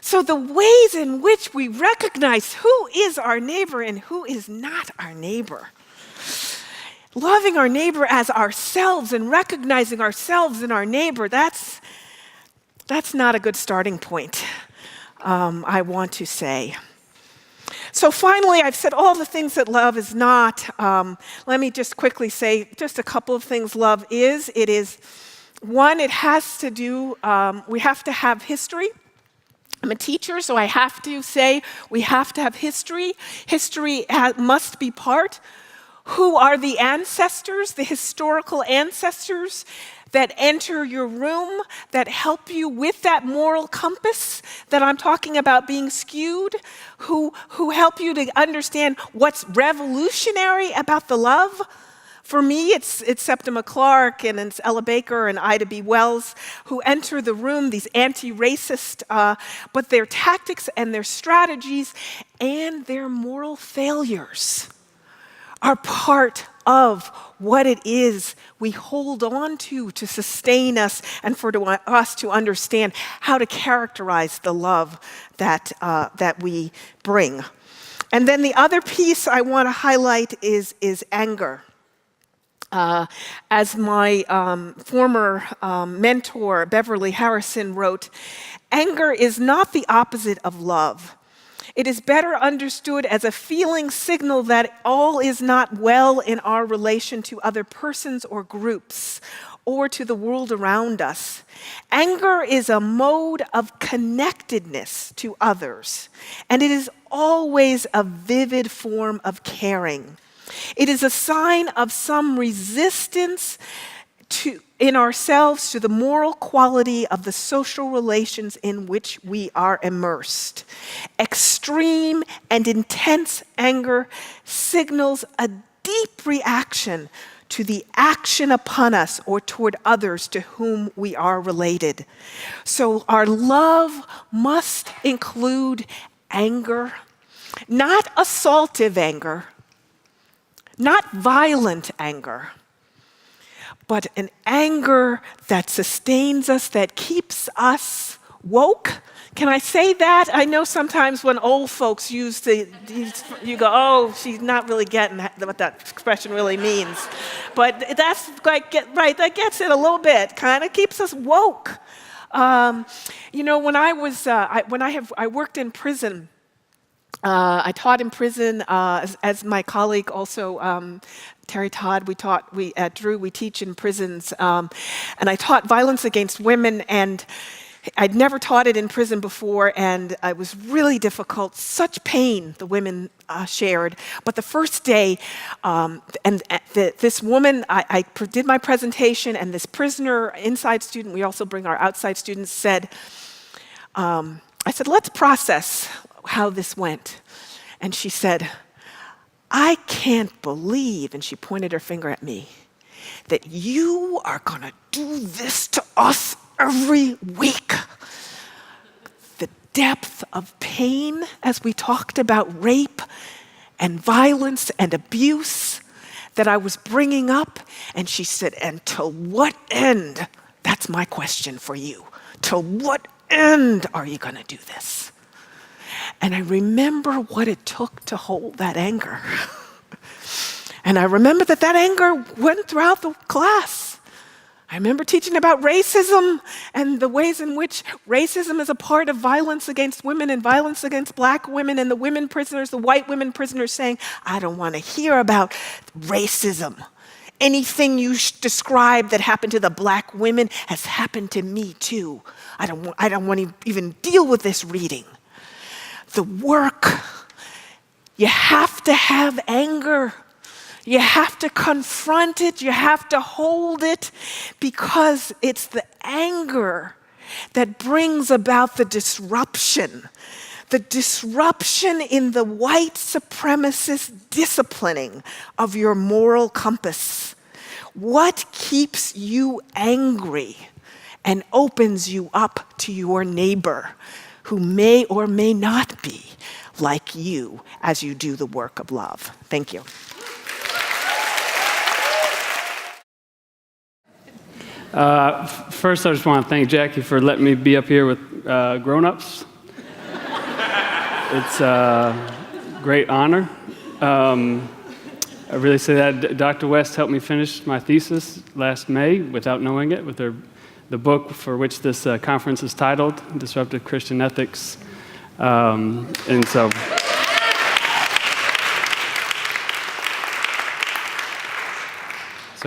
So the ways in which we recognize who is our neighbor and who is not our neighbor, loving our neighbor as ourselves and recognizing ourselves in our neighbor, that's not a good starting point, I want to say. So finally, I've said all the things that love is not. Let me just quickly say just a couple of things love is. It is, one, it has to do, we have to have history. I'm a teacher, so I have to say we have to have history. History must be part. Who are the ancestors, the historical ancestors that enter your room, that help you with that moral compass that I'm talking about being skewed, who help you to understand what's revolutionary about the love? For me, it's Septima Clark and it's Ella Baker and Ida B. Wells who enter the room, these anti-racist, but their tactics and their strategies and their moral failures are part of what it is we hold on to sustain us and for us to understand how to characterize the love that we bring. And then the other piece I want to highlight is anger. As my former mentor, Beverly Harrison, wrote, anger is not the opposite of love. It is better understood as a feeling signal that all is not well in our relation to other persons or groups or to the world around us. Anger is a mode of connectedness to others, and it is always a vivid form of caring. It is a sign of some resistance in ourselves to the moral quality of the social relations in which we are immersed. Extreme and intense anger signals a deep reaction to the action upon us or toward others to whom we are related. So our love must include anger, not assaultive anger, not violent anger, but an anger that sustains us, that keeps us woke. Can I say that? I know sometimes when old folks use you go, oh, she's not really getting what that expression really means. But that's like, right, that gets it a little bit, kind of keeps us woke. When I worked in prison, I taught in prison, as my colleague also, Terry Todd, at Drew, we teach in prisons. And I taught violence against women, and I'd never taught it in prison before, and it was really difficult, such pain the women shared. But the first day, this woman, I did my presentation, and this prisoner, inside student, we also bring our outside students, said, I said, let's process how this went. And she said, I can't believe, and she pointed her finger at me, that you are going to do this to us every week. The depth of pain as we talked about rape and violence and abuse that I was bringing up. And she said, and to what end? That's my question for you. To what end are you going to do this? And I remember what it took to hold that anger. And I remember that anger went throughout the class. I remember teaching about racism and the ways in which racism is a part of violence against women and violence against black women, and the women prisoners, the white women prisoners saying, I don't want to hear about racism. Anything you describe that happened to the black women has happened to me too. I don't want to even deal with this reading. The work, you have to have anger. You have to confront it. You have to hold it, because it's the anger that brings about the disruption in the white supremacist disciplining of your moral compass. What keeps you angry and opens you up to your neighbor, who may or may not be like you as you do the work of love? Thank you. First, I just want to thank Jackie for letting me be up here with grown-ups. It's a great honor. I really say that Dr. West helped me finish my thesis last May without knowing it, with the book for which this conference is titled, Disruptive Christian Ethics. And so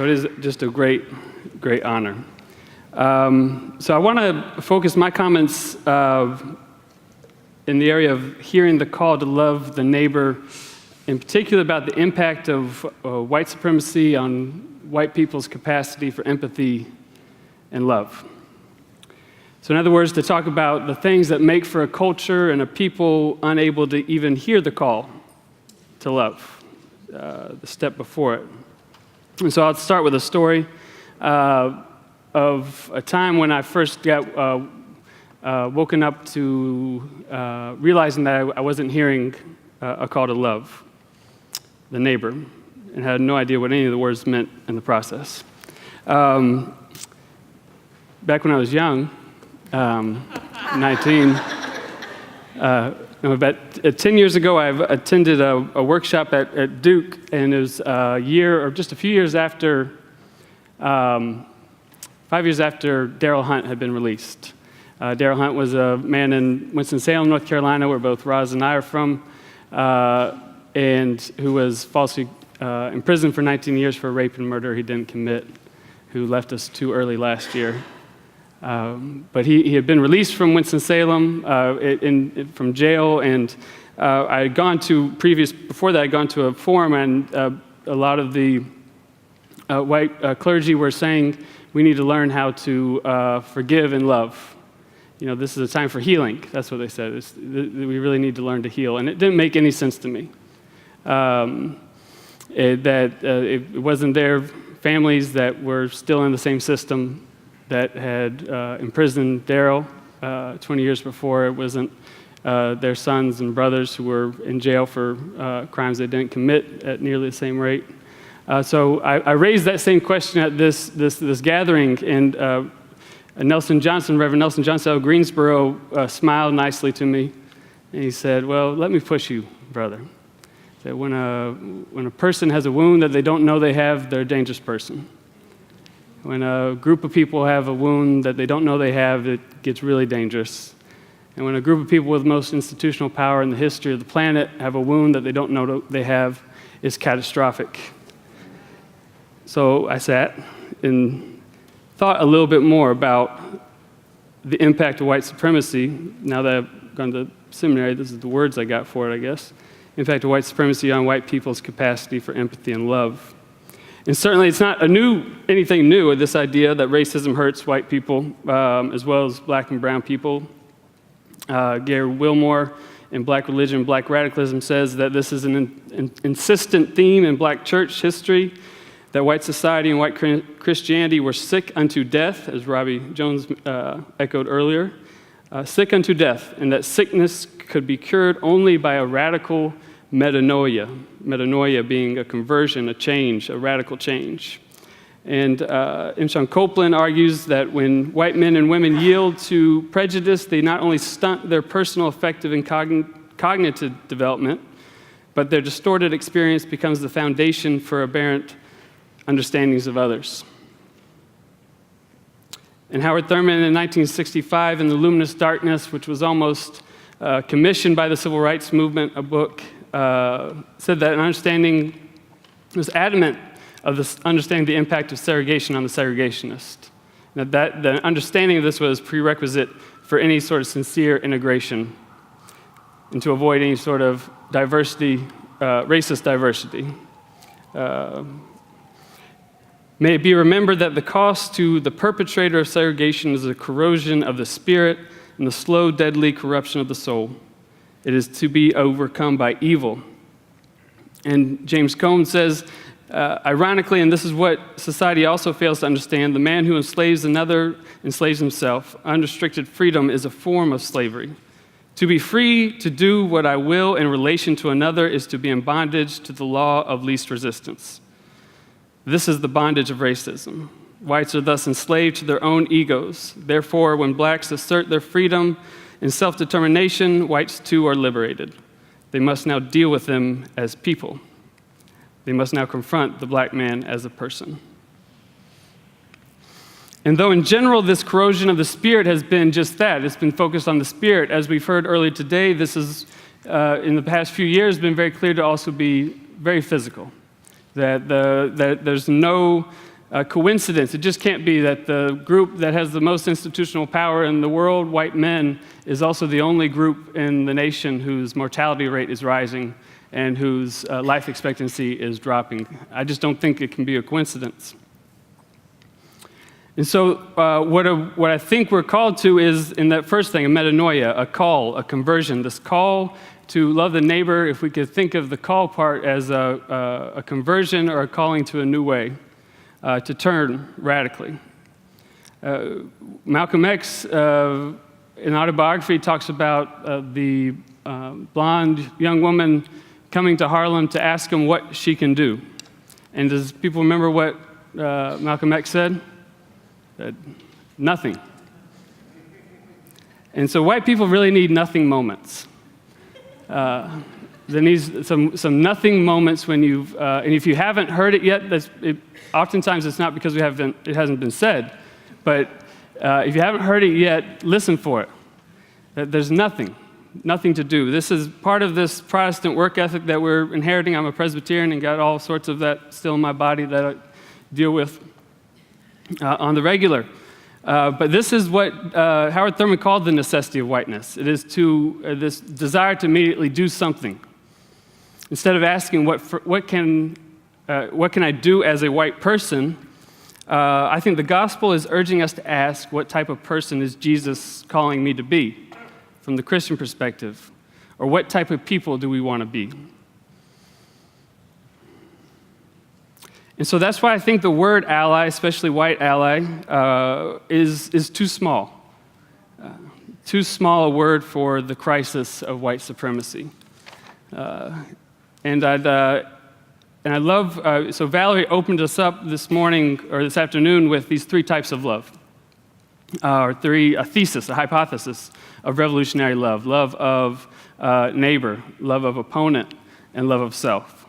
it is just a great honor. So I want to focus my comments in the area of hearing the call to love the neighbor, in particular about the impact of white supremacy on white people's capacity for empathy and love. So in other words, to talk about the things that make for a culture and a people unable to even hear the call to love, the step before it. And so I'll start with a story of a time when I first got woken up to realizing that I wasn't hearing a call to love the neighbor, and had no idea what any of the words meant in the process. Back when I was young, 19, about 10 years ago, I attended a workshop at Duke, and it was a year, or just a few years after, 5 years after Daryl Hunt had been released. Daryl Hunt was a man in Winston-Salem, North Carolina, where both Roz and I are from, and who was falsely imprisoned for 19 years for rape and murder he didn't commit, who left us too early last year. But he had been released from Winston-Salem, from jail, and I had gone to, before that, I'd gone to a forum, and a lot of the white clergy were saying, we need to learn how to forgive and love. This is a time for healing. That's what they said. We really need to learn to heal. And it didn't make any sense to me. It wasn't their families that were still in the same system that had imprisoned Daryl 20 years before. It wasn't their sons and brothers who were in jail for crimes they didn't commit at nearly the same rate. So I raised that same question at this gathering, and Reverend Nelson Johnson of Greensboro smiled nicely to me, and he said, "Well, let me push you, brother. That when a person has a wound that they don't know they have, they're a dangerous person. When a group of people have a wound that they don't know they have, it gets really dangerous. And when a group of people with the most institutional power in the history of the planet have a wound that they don't know they have, it's catastrophic." So I sat and thought a little bit more about the impact of white supremacy. Now that I've gone to seminary, this is the words I got for it, I guess. Impact of white supremacy on white people's capacity for empathy and love. And certainly it's not anything new, this idea that racism hurts white people as well as black and brown people. Gary Wilmore in Black Religion, Black Radicalism says that this is an insistent theme in black church history, that white society and white Christianity were sick unto death, as Robbie Jones echoed earlier, sick unto death, and that sickness could be cured only by a radical metanoia being a conversion, a change, a radical change. And Imshon Copeland argues that when white men and women yield to prejudice, they not only stunt their personal affective and cognitive development, but their distorted experience becomes the foundation for aberrant understandings of others. And Howard Thurman in 1965 in The Luminous Darkness, which was almost commissioned by the Civil Rights Movement, a book, said that was adamant of this understanding the impact of segregation on the segregationist. That the understanding of this was prerequisite for any sort of sincere integration and to avoid any sort of diversity, racist diversity. May it be remembered that the cost to the perpetrator of segregation is the corrosion of the spirit and the slow, deadly corruption of the soul. It is to be overcome by evil. And James Cone says, ironically, and this is what society also fails to understand, the man who enslaves another enslaves himself. Unrestricted freedom is a form of slavery. To be free to do what I will in relation to another is to be in bondage to the law of least resistance. This is the bondage of racism. Whites are thus enslaved to their own egos. Therefore, when blacks assert their freedom and self-determination, whites too are liberated. They must now deal with them as people. They must now confront the black man as a person. And though in general this corrosion of the spirit has been just that, it's been focused on the spirit, as we've heard earlier today, this is, in the past few years, been very clear to also be very physical. That there's no coincidence. It just can't be that the group that has the most institutional power in the world, white men, is also the only group in the nation whose mortality rate is rising and whose life expectancy is dropping. I just don't think it can be a coincidence. And so what I think we're called to is, in that first thing, a metanoia, a call, a conversion, this call to love the neighbor. If we could think of the call part as a conversion or a calling to a new way, to turn radically. Malcolm X, in autobiography, talks about the blonde young woman coming to Harlem to ask him what she can do. And does people remember what Malcolm X said? Nothing. And so white people really need nothing moments. There needs some nothing moments when and if you haven't heard it yet, oftentimes it's not because it hasn't been said, but if you haven't heard it yet, listen for it. That there's nothing to do. This is part of this Protestant work ethic that we're inheriting. I'm a Presbyterian and got all sorts of that still in my body that I deal with on the regular. But this is what Howard Thurman called the necessity of whiteness. It is this desire to immediately do something. Instead of asking what can I do as a white person, I think the gospel is urging us to ask, what type of person is Jesus calling me to be from the Christian perspective? Or what type of people do we want to be? And so that's why I think the word ally, especially white ally, is too small. Too small a word for the crisis of white supremacy. And I love, so Valerie opened us up this morning, or this afternoon, with these three types of love. A thesis, a hypothesis of revolutionary love. Love of neighbor, love of opponent, and love of self.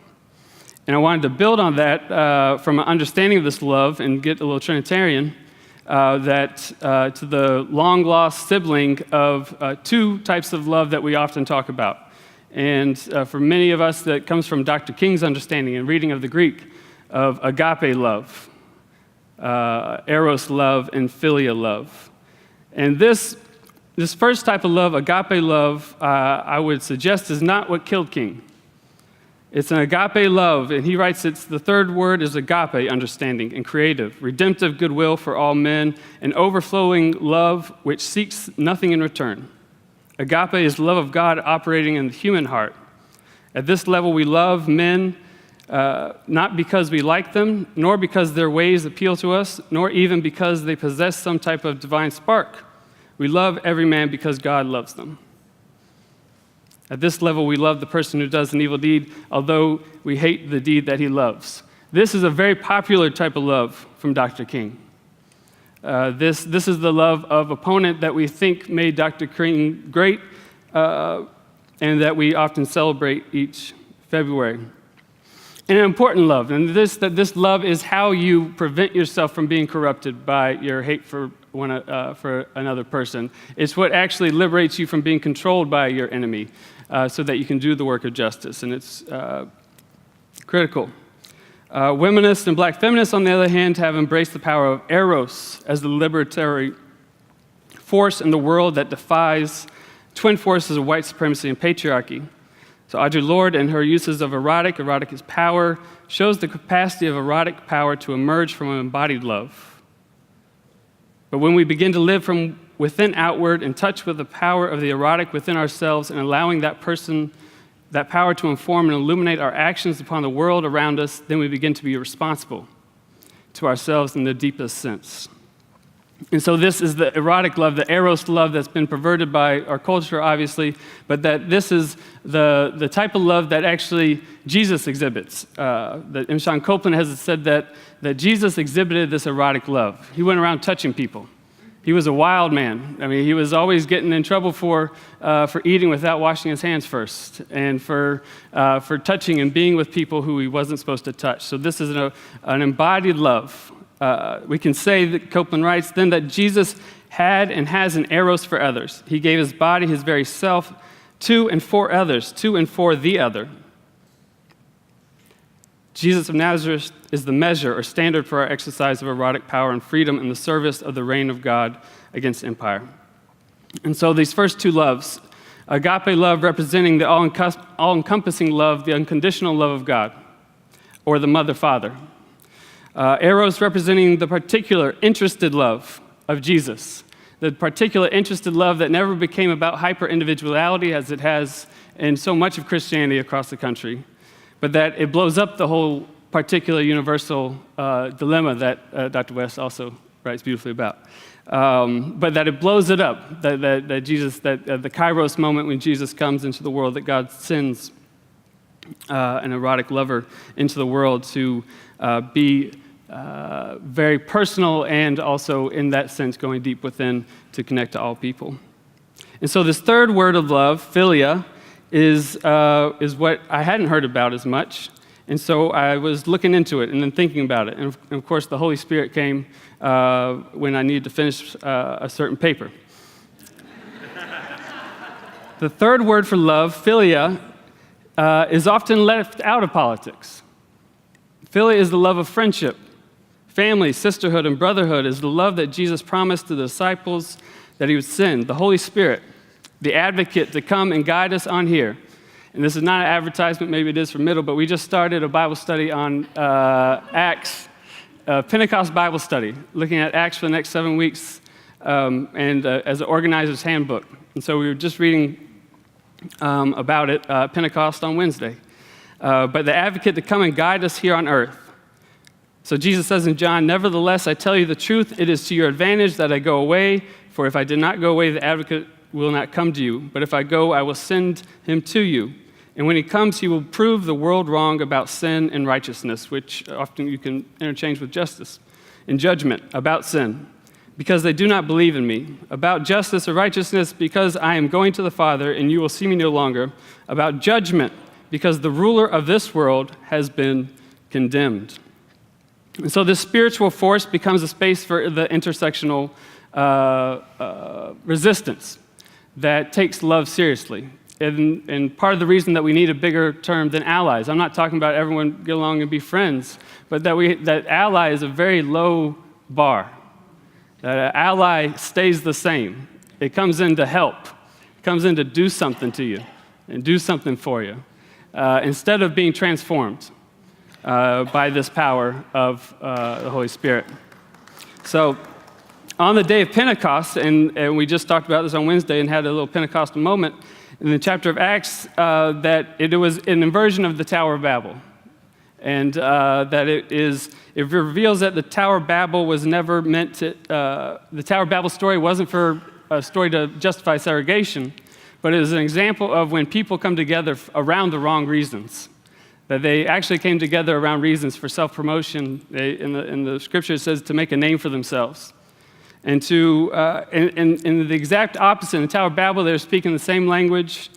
And I wanted to build on that from an understanding of this love and get a little Trinitarian, to the long-lost sibling of two types of love that we often talk about. And for many of us, that comes from Dr. King's understanding and reading of the Greek of agape love, eros love, and philia love. And this first type of love, agape love, I would suggest is not what killed King. It's an agape love, and he writes the third word is agape, understanding, and creative, redemptive goodwill for all men, and overflowing love which seeks nothing in return. Agape is love of God operating in the human heart. At this level, we love men not because we like them, nor because their ways appeal to us, nor even because they possess some type of divine spark. We love every man because God loves them. At this level, we love the person who does an evil deed, although we hate the deed that he loves. This is a very popular type of love from Dr. King. This is the love of opponent that we think made Dr. King great, and that we often celebrate each February. And an important love, and this love is how you prevent yourself from being corrupted by your hate for another person. It's what actually liberates you from being controlled by your enemy, so that you can do the work of justice, and it's critical. Womanists and black feminists, on the other hand, have embraced the power of eros as the liberatory force in the world that defies twin forces of white supremacy and patriarchy. So Audre Lorde and her uses of erotic is power, shows the capacity of erotic power to emerge from an embodied love. But when we begin to live from within outward, in touch with the power of the erotic within ourselves, and allowing that power to inform and illuminate our actions upon the world around us, then we begin to be responsible to ourselves in the deepest sense. And so this is the erotic love, the eros love that's been perverted by our culture, obviously, but that this is the type of love that actually Jesus exhibits. That M. Sean Copeland has said that Jesus exhibited this erotic love. He went around touching people. He was a wild man. I mean, he was always getting in trouble for eating without washing his hands first, and for touching and being with people who he wasn't supposed to touch. So this is an embodied love. We can say, that Copeland writes, then that Jesus had and has an eros for others. He gave his body, his very self, to and for others, to and for the other. Jesus of Nazareth is the measure or standard for our exercise of erotic power and freedom in the service of the reign of God against empire. And so these first two loves, agape love representing the all-encompassing love, the unconditional love of God, or the mother-father. Eros representing the particular interested love of Jesus, the particular interested love that never became about hyper-individuality as it has in so much of Christianity across the country, but that it blows up the whole particular universal dilemma that Dr. West also writes beautifully about. But that it blows it up, that Jesus, the Kairos moment when Jesus comes into the world, that God sends an erotic lover into the world to be very personal, and also in that sense going deep within to connect to all people. And so this third word of love, philia, is what I hadn't heard about as much. And so I was looking into it and then thinking about it. And of course, the Holy Spirit came when I needed to finish a certain paper. The third word for love, philia, is often left out of politics. Philia is the love of friendship. Family, sisterhood, and brotherhood is the love that Jesus promised to the disciples that he would send, the Holy Spirit, the advocate, to come and guide us on here. And this is not an advertisement, maybe it is for Middle, but we just started a Bible study on Acts a Pentecost Bible study, looking at Acts for the next 7 weeks, and as an organizer's handbook. And so we were just reading about it, Pentecost on Wednesday. But the advocate to come and guide us here on earth. So Jesus says in John, "Nevertheless, I tell you the truth, it is to your advantage that I go away, for if I did not go away, the advocate will not come to you. But if I go, I will send him to you. And when he comes, he will prove the world wrong about sin and righteousness," which often you can interchange with justice, "and judgment about sin, because they do not believe in me. About justice or righteousness, because I am going to the Father, and you will see me no longer. About judgment, because the ruler of this world has been condemned." And so this spiritual force becomes a space for the intersectional resistance that takes love seriously. And part of the reason that we need a bigger term than allies, I'm not talking about everyone get along and be friends, but that ally is a very low bar. That an ally stays the same. It comes in to help. It comes in to do something to you and do something for you, instead of being transformed by this power of the Holy Spirit. So on the day of Pentecost, and we just talked about this on Wednesday and had a little Pentecostal moment, in the chapter of Acts, that it was an inversion of the Tower of Babel. And that it reveals that the Tower of Babel was never meant to, the Tower of Babel story wasn't for a story to justify segregation, but it was an example of when people come together around the wrong reasons. That they actually came together around reasons for self-promotion. In the scripture it says to make a name for themselves. And in the exact opposite, in the Tower of Babel, they're speaking the same language,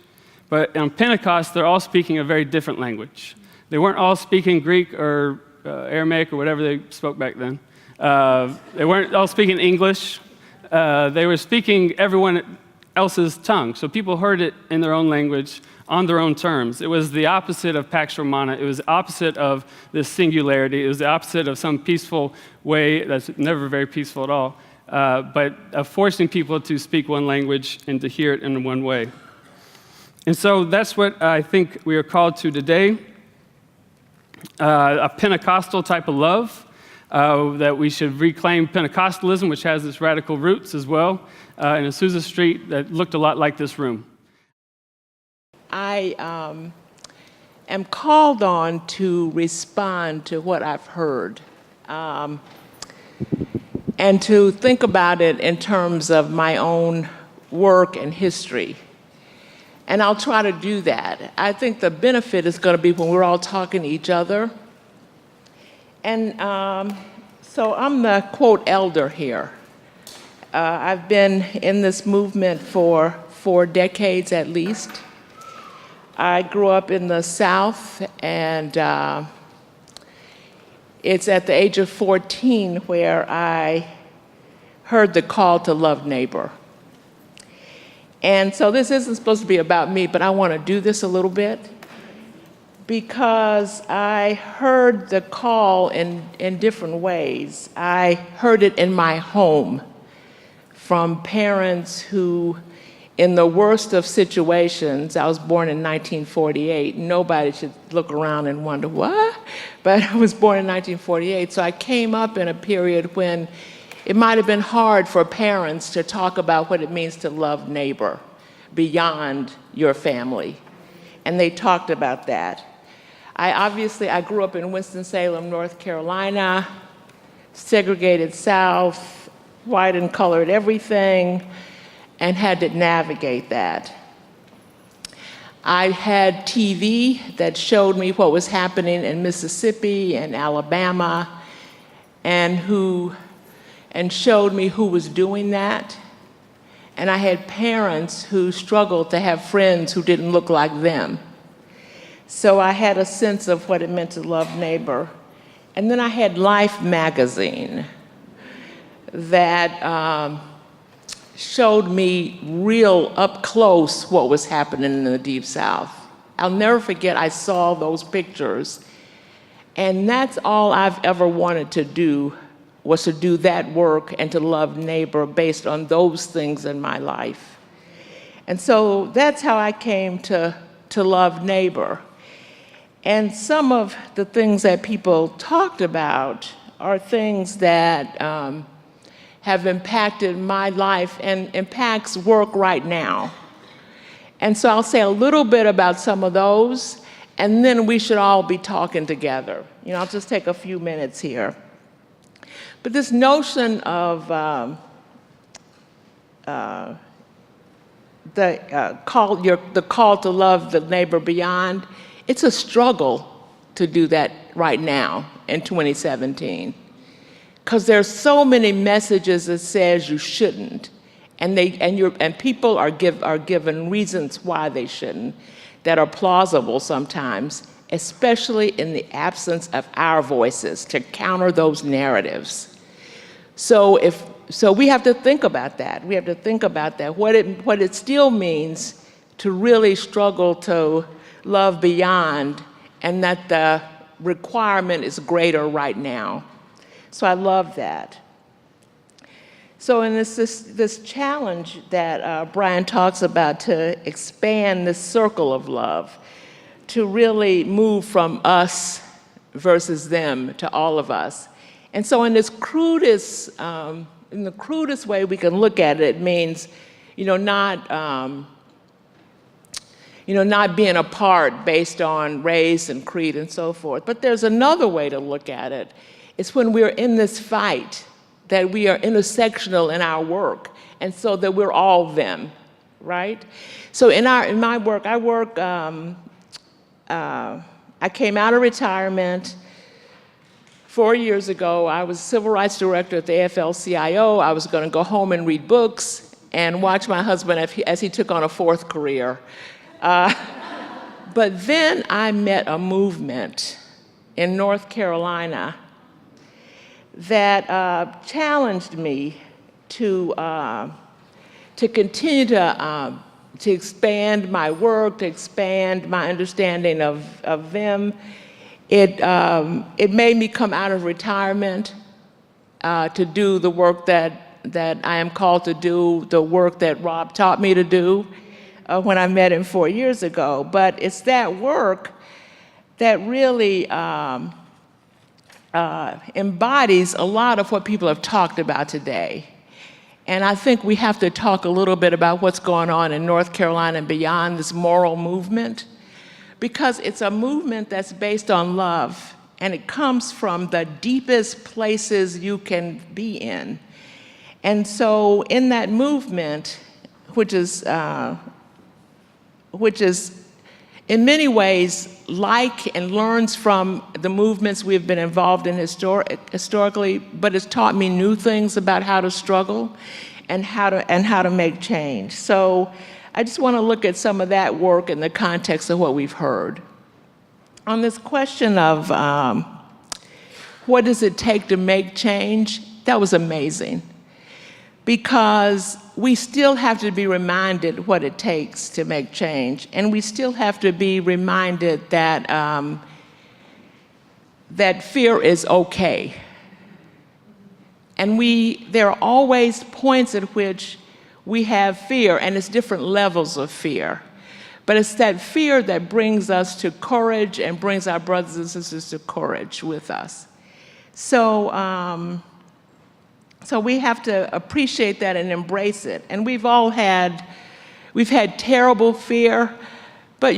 but on Pentecost, they're all speaking a very different language. They weren't all speaking Greek or Aramaic or whatever they spoke back then. They weren't all speaking English. They were speaking everyone else's tongue. So people heard it in their own language, on their own terms. It was the opposite of Pax Romana. It was the opposite of this singularity. It was the opposite of some peaceful way that's never very peaceful at all. But of forcing people to speak one language and to hear it in one way. And so that's what I think we are called to today, a Pentecostal type of love, that we should reclaim Pentecostalism, which has its radical roots as well, in Azusa Street that looked a lot like this room. I am called on to respond to what I've heard. And to think about it in terms of my own work and history. And I'll try to do that. I think the benefit is going to be when we're all talking to each other. And so I'm the, quote, elder here. I've been in this movement for 4 decades at least. I grew up in the South, and it's at the age of 14 where I heard the call to love neighbor. And so this isn't supposed to be about me, but I want to do this a little bit because I heard the call in different ways. I heard it in my home from parents who, in the worst of situations, I was born in 1948. Nobody should look around and wonder, what? But I was born in 1948, so I came up in a period when it might have been hard for parents to talk about what it means to love neighbor beyond your family. And they talked about that. I grew up in Winston-Salem, North Carolina, segregated South, white and colored everything, and had to navigate that. I had TV that showed me what was happening in Mississippi and Alabama, and showed me who was doing that. And I had parents who struggled to have friends who didn't look like them. So I had a sense of what it meant to love neighbor. And then I had Life magazine that showed me real up close what was happening in the Deep South. I'll never forget, I saw those pictures. And that's all I've ever wanted to do, was to do that work and to love neighbor based on those things in my life. And so that's how I came to love neighbor. And some of the things that people talked about are things that have impacted my life and impacts work right now. And so I'll say a little bit about some of those, and then we should all be talking together. I'll just take a few minutes here. But this notion of the call to love the neighbor beyond, it's a struggle to do that right now in 2017. Because there's so many messages that says you shouldn't, and people are given reasons why they shouldn't that are plausible sometimes, especially in the absence of our voices to counter those narratives. So we have to think about that. We have to think about that, what it still means to really struggle to love beyond, and that the requirement is greater right now. So I love that. So in this challenge that Brian talks about to expand this circle of love, to really move from us versus them to all of us. And so in the crudest way we can look at it, it means, not being apart based on race and creed and so forth. But there's another way to look at it. It's when we're in this fight that we are intersectional in our work, and so that we're all them, right? So in my work, I came out of retirement 4 years ago. I was civil rights director at the AFL-CIO. I was going to go home and read books and watch my husband as he took on a fourth career. But then I met a movement in North Carolina that challenged me to continue to expand my work, to expand my understanding of them. It made me come out of retirement to do the work that I am called to do, the work that Rob taught me to do when I met him 4 years ago. But it's that work that really embodies a lot of what people have talked about today. And I think we have to talk a little bit about what's going on in North Carolina and beyond, this moral movement, because it's a movement that's based on love, and it comes from the deepest places you can be in. And so in that movement, which is in many ways like and learns from the movements we've been involved in historically, but it's taught me new things about how to struggle and how to make change. So I just want to look at some of that work in the context of what we've heard. On this question of what does it take to make change, that was amazing, because we still have to be reminded what it takes to make change, and we still have to be reminded that that fear is okay. And there are always points at which we have fear, and it's different levels of fear. But it's that fear that brings us to courage and brings our brothers and sisters to courage with us. So we have to appreciate that and embrace it. And we've had terrible fear, but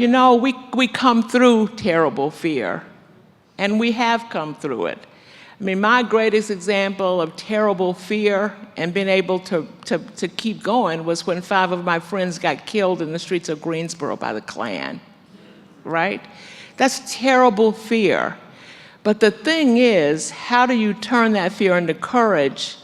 we come through terrible fear, and we have come through it. I mean, my greatest example of terrible fear and being able to keep going was when 5 of my friends got killed in the streets of Greensboro by the Klan, right? That's terrible fear. But the thing is, how do you turn that fear into courage?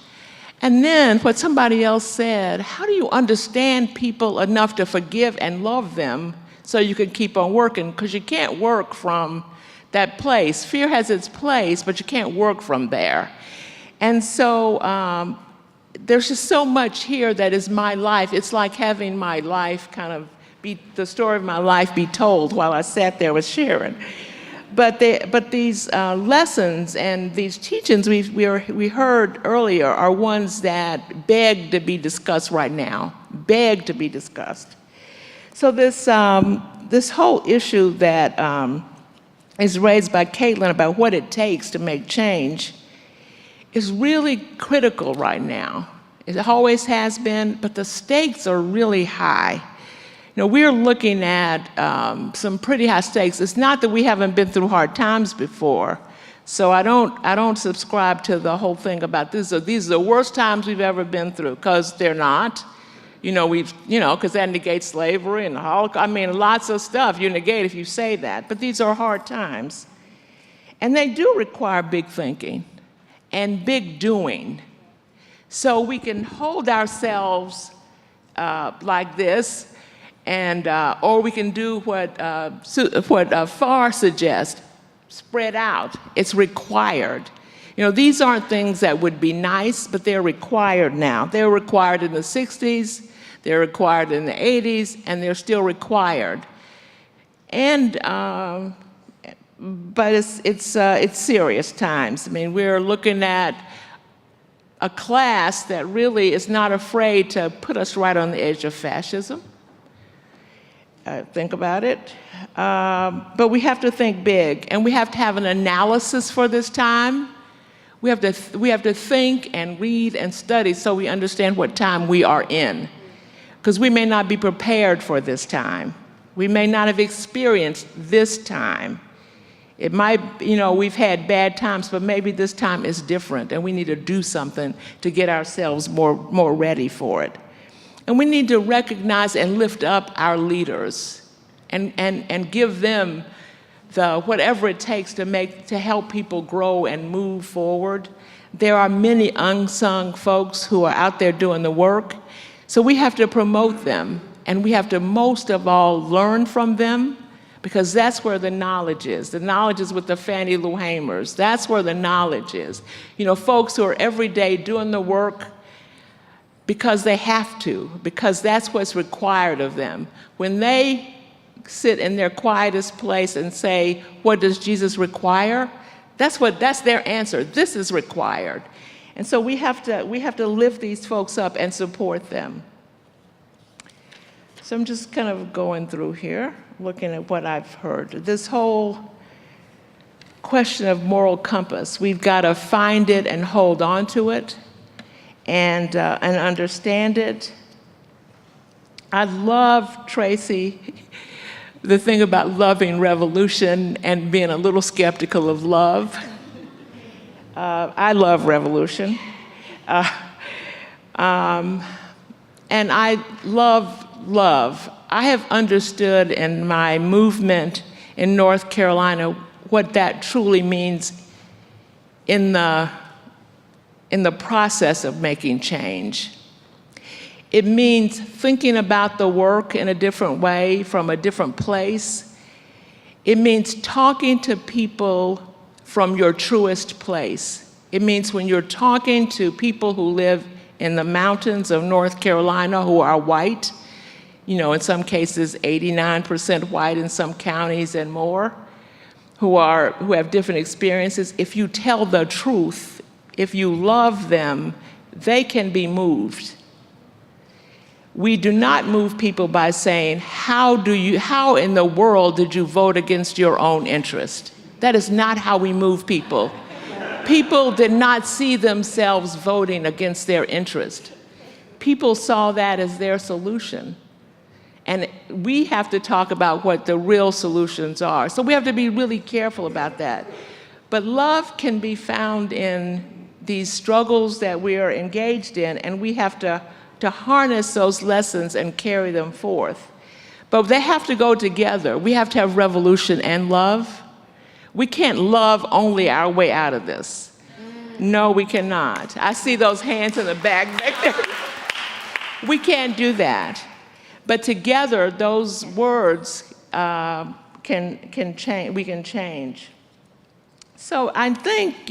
And then what somebody else said, how do you understand people enough to forgive and love them so you can keep on working? Because you can't work from that place. Fear has its place, but you can't work from there. And so there's just so much here that is my life. It's like having my life the story of my life be told while I sat there with Sharon. But these lessons and these teachings we heard earlier are ones that beg to be discussed right now, beg to be discussed. So this whole issue that is raised by Caitlin about what it takes to make change is really critical right now. It always has been, but the stakes are really high. We're looking at some pretty high stakes. It's not that we haven't been through hard times before. So I don't subscribe to the whole thing about these are the worst times we've ever been through, because they're not. Because that negates slavery and the Holocaust. I mean, lots of stuff you negate if you say that. But these are hard times. And they do require big thinking and big doing. So we can hold ourselves like this, and or we can do what Farr suggests, spread out. It's required. These aren't things that would be nice, but they're required now. They were required in the 60s, they're required in the 80s, and they're still required. And but it's serious times. I mean, we're looking at a class that really is not afraid to put us right on the edge of fascism. Think about it. But we have to think big, and we have to have an analysis for this time. We have to think and read and study so we understand what time we are in, because we may not be prepared for this time. We may not have experienced this time. It might, we've had bad times, but maybe this time is different, and we need to do something to get ourselves more ready for it. And we need to recognize and lift up our leaders and give them whatever it takes to help people grow and move forward. There are many unsung folks who are out there doing the work, so we have to promote them, and we have to most of all learn from them, because that's where the knowledge is. The knowledge is with the Fannie Lou Hamers. That's where the knowledge is. Folks who are every day doing the work because they have to, because that's what's required of them. When they sit in their quietest place and say, what does Jesus require? That's their answer. This is required. And so we have to lift these folks up and support them. So I'm just kind of going through here, looking at what I've heard. This whole question of moral compass, we've got to find it and hold on to it and understand it. I love, Traci, the thing about loving revolution and being a little skeptical of love. I love revolution. And I love love. I have understood in my movement in North Carolina what that truly means in the process of making change. It means thinking about the work in a different way, from a different place. It means talking to people from your truest place. It means when you're talking to people who live in the mountains of North Carolina who are white, in some cases 89% white in some counties and more, who have different experiences. If you tell the truth, if you love them, they can be moved. We do not move people by saying, how in the world did you vote against your own interest? That is not how we move people. People did not see themselves voting against their interest. People saw that as their solution. And we have to talk about what the real solutions are. So we have to be really careful about that. But love can be found in these struggles that we are engaged in, and we have to harness those lessons and carry them forth. But they have to go together. We have to have revolution and love. We can't love only our way out of this. No, we cannot. I see those hands in the back there. We can't do that. But together, those words can change. We can change. So I think,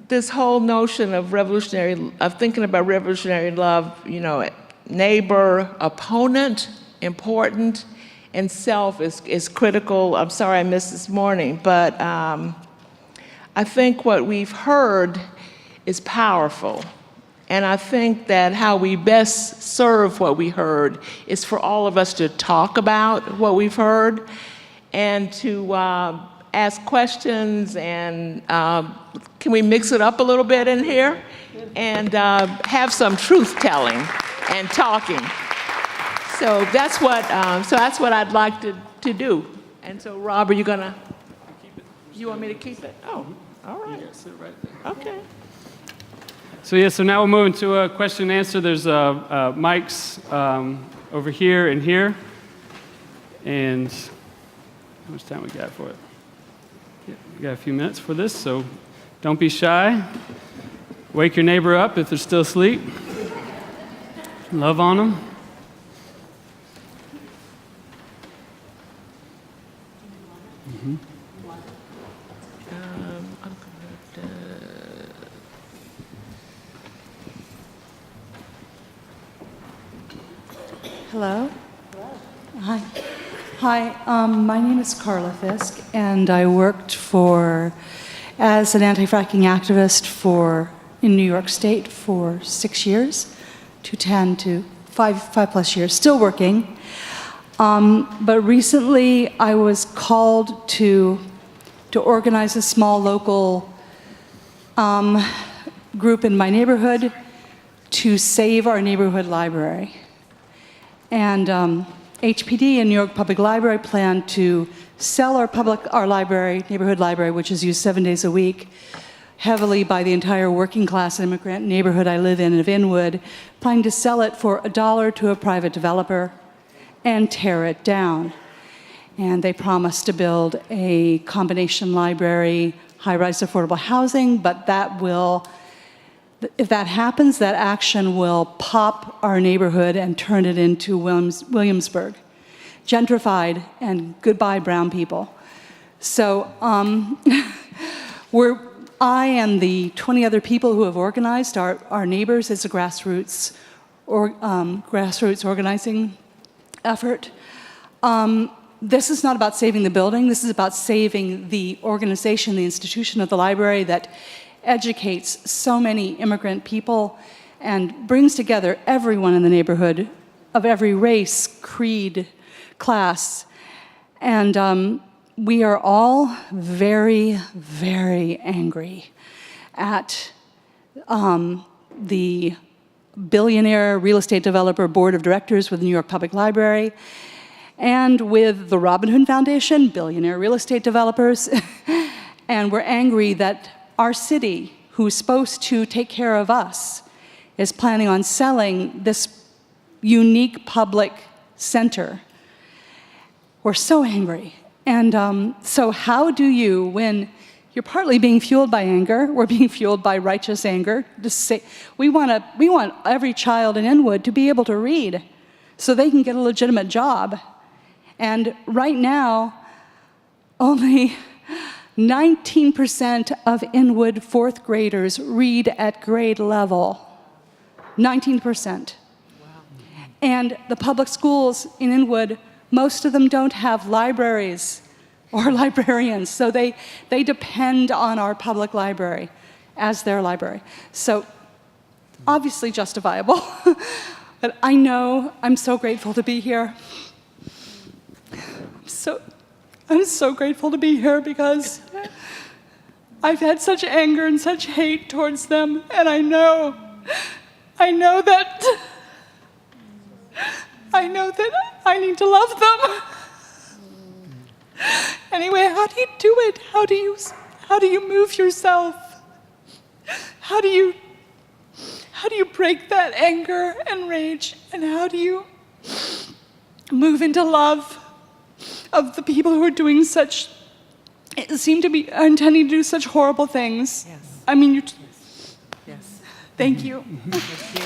this whole notion of thinking about revolutionary love, neighbor, opponent, important, and self is critical. I'm sorry I missed this morning, but I think what we've heard is powerful. And I think that how we best serve what we heard is for all of us to talk about what we've heard and to ask questions, and can we mix it up a little bit in here? And have some truth-telling and talking. So that's what I'd like to do. And so, Rob, are you gonna? You want me to keep it? Oh, all right. Yeah, sit right there. Okay. So yeah, so now we'll move into a question and answer. There's mics over here and here. And how much time we got for it? Yeah, we got a few minutes for this, so don't be shy. Wake your neighbor up if they're still asleep. Love on them. Mm-hmm. Hello. Hi. Hi, my name is Carla Fisk, and I worked as an anti-fracking activist in New York State for 6 years, to 10 to 5+ years, still working. But recently I was called to organize a small local group in my neighborhood to save our neighborhood library. And HPD and New York Public Library plan to sell our library, neighborhood library, which is used 7 days a week, heavily by the entire working class immigrant neighborhood I live in of Inwood, planning to sell it for $1 to a private developer and tear it down. And they promise to build a combination library, high-rise affordable housing, but if that happens, that action will pop our neighborhood and turn it into Williamsburg, gentrified, and goodbye brown people. So I and the 20 other people who have organized, our neighbors, as a grassroots organizing effort. This is not about saving the building. This is about saving the organization, the institution of the library that educates so many immigrant people and brings together everyone in the neighborhood of every race, creed, class. And we are all very, very angry at the billionaire real estate developer board of directors with the New York Public Library and with the Robin Hood Foundation, billionaire real estate developers. And we're angry that our city, who's supposed to take care of us, is planning on selling this unique public center. We're so angry. And so how do you, when you're partly being fueled by anger, we're being fueled by righteous anger, to say, we want every child in Inwood to be able to read so they can get a legitimate job. And right now, only 19% of Inwood fourth graders read at grade level. 19%. Wow. And the public schools in Inwood, most of them don't have libraries or librarians, so they depend on our public library as their library. So obviously justifiable, but I know I'm so grateful to be here. I'm so grateful to be here because I've had such anger and such hate towards them, and I know that I need to love them. Anyway, how do you do it? How do you move yourself? How do you break that anger and rage, and how do you move into love of the people who are doing seem to be intending to do such horrible things? Yes. I mean, Yes. Thank you. Thank you.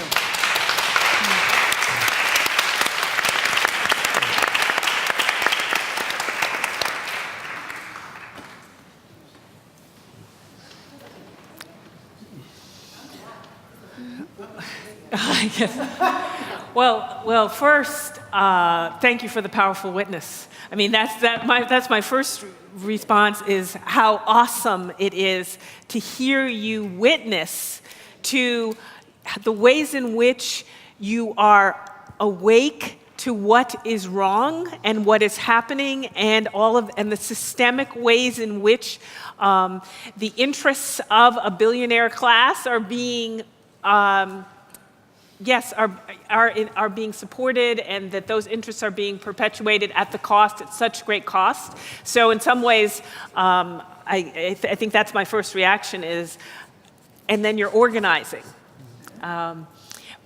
Well, first, thank you for the powerful witness. I mean, that's my first response, is how awesome it is to hear you witness to the ways in which you are awake to what is wrong and what is happening, and the systemic ways in which the interests of a billionaire class are being are being supported, and that those interests are being perpetuated at such great cost. So in some ways, I think that's my first reaction is, and then you're organizing.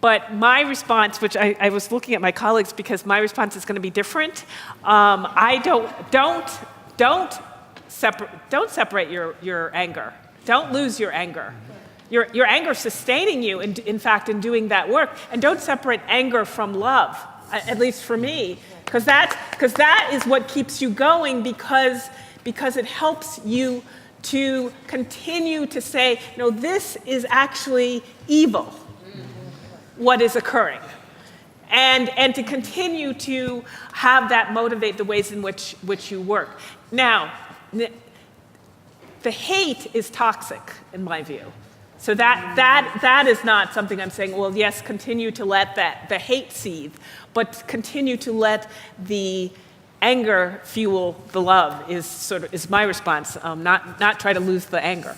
But my response, which I was looking at my colleagues because my response is going to be different. Don't separate your anger. Don't lose your anger. Your anger is sustaining you, in fact, in doing that work. And don't separate anger from love, at least for me, because that is what keeps you going, because it helps you to continue to say, no, this is actually evil, what is occurring. And to continue to have that motivate the ways in which you work. Now, the hate is toxic, in my view. So that is not something I'm saying, well, yes, continue to let the hate seethe, but continue to let the anger fuel the love is my response, not try to lose the anger.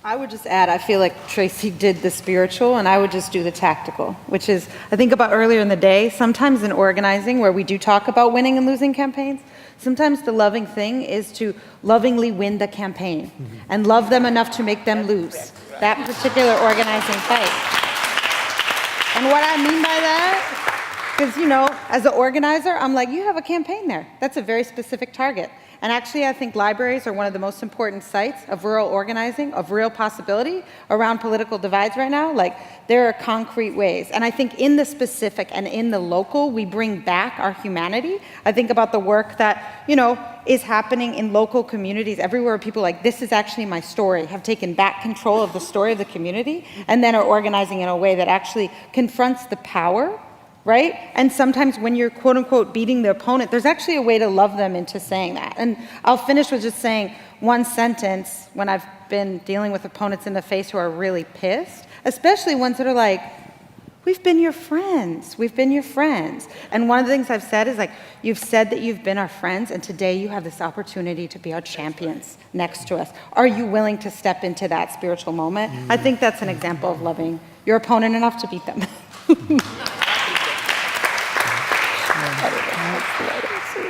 I would just add, I feel like Traci did the spiritual, and I would just do the tactical, which is, I think about earlier in the day, sometimes in organizing, where we do talk about winning and losing campaigns, sometimes the loving thing is to lovingly win the campaign and love them enough to make them lose that particular organizing fight. And what I mean by that, because, as an organizer, I'm like, you have a campaign there. That's a very specific target. And actually, I think libraries are one of the most important sites of rural organizing, of real possibility around political divides right now. Like, there are concrete ways. And I think in the specific and in the local, we bring back our humanity. I think about the work that, is happening in local communities everywhere. People like, this is actually my story, have taken back control of the story of the community, and then are organizing in a way that actually confronts the power, right? And sometimes when you're quote unquote beating the opponent, there's actually a way to love them into saying that. And I'll finish with just saying one sentence when I've been dealing with opponents in the face who are really pissed, especially ones that are like, we've been your friends, we've been your friends. And one of the things I've said is like, you've said that you've been our friends, and today you have this opportunity to be our champions next to us. Are you willing to step into that spiritual moment? I think that's an example of loving your opponent enough to beat them.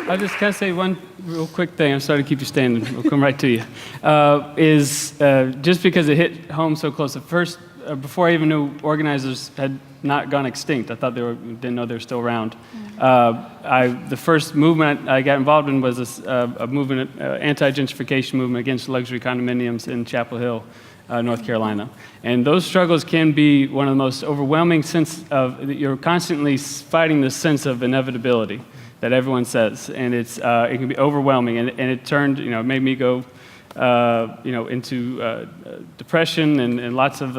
I'll just kind of say one real quick thing. I'm sorry to keep you standing. We'll come right to you. Just because it hit home so close. At first, before I even knew organizers had not gone extinct, I thought didn't know they were still around. The first movement I got involved in was a movement, anti-gentrification movement against luxury condominiums in Chapel Hill, North Carolina. And those struggles can be one of the most overwhelming sense of, you're constantly fighting this sense of inevitability that everyone says, and it can be overwhelming, and it turned, made me go, into depression and lots of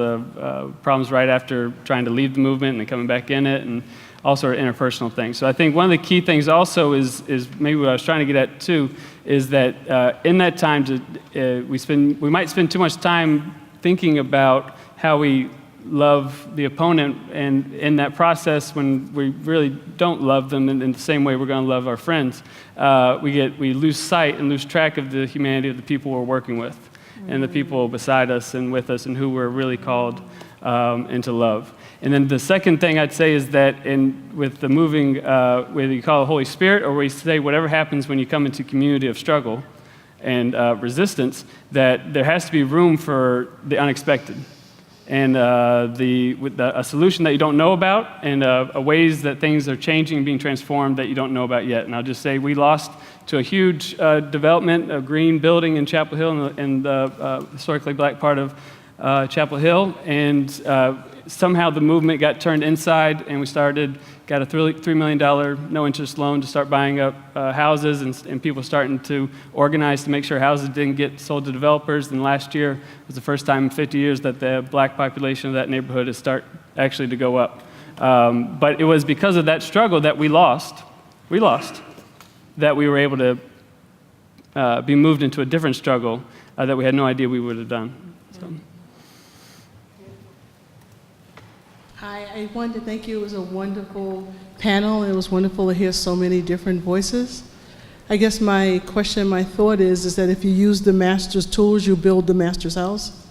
problems right after trying to leave the movement and then coming back in it, and all sort of interpersonal things. So I think one of the key things also is maybe what I was trying to get at too, is that in that time we might spend too much time thinking about how we love the opponent, and in that process, when we really don't love them in the same way we're going to love our friends, we lose sight and lose track of the humanity of the people we're working with, and the people beside us and with us, and who we're really called into love. And then the second thing I'd say is that with the moving, whether you call it Holy Spirit or we say whatever happens when you come into community of struggle and resistance, that there has to be room for the unexpected. And a solution that you don't know about, and ways that things are changing and being transformed that you don't know about yet. And I'll just say we lost to a huge development, a green building in Chapel Hill, in the historically black part of Chapel Hill, and somehow the movement got turned inside, and we got a $3 million no-interest loan to start buying up houses, and people starting to organize to make sure houses didn't get sold to developers. And last year was the first time in 50 years that the black population of that neighborhood has started actually to go up. But it was because of that struggle that we lost, that we were able to be moved into a different struggle that we had no idea we would have done. So. Hi, I wanted to thank you. It was a wonderful panel. It was wonderful to hear so many different voices. I guess my question, my thought is that if you use the master's tools, you build the master's house.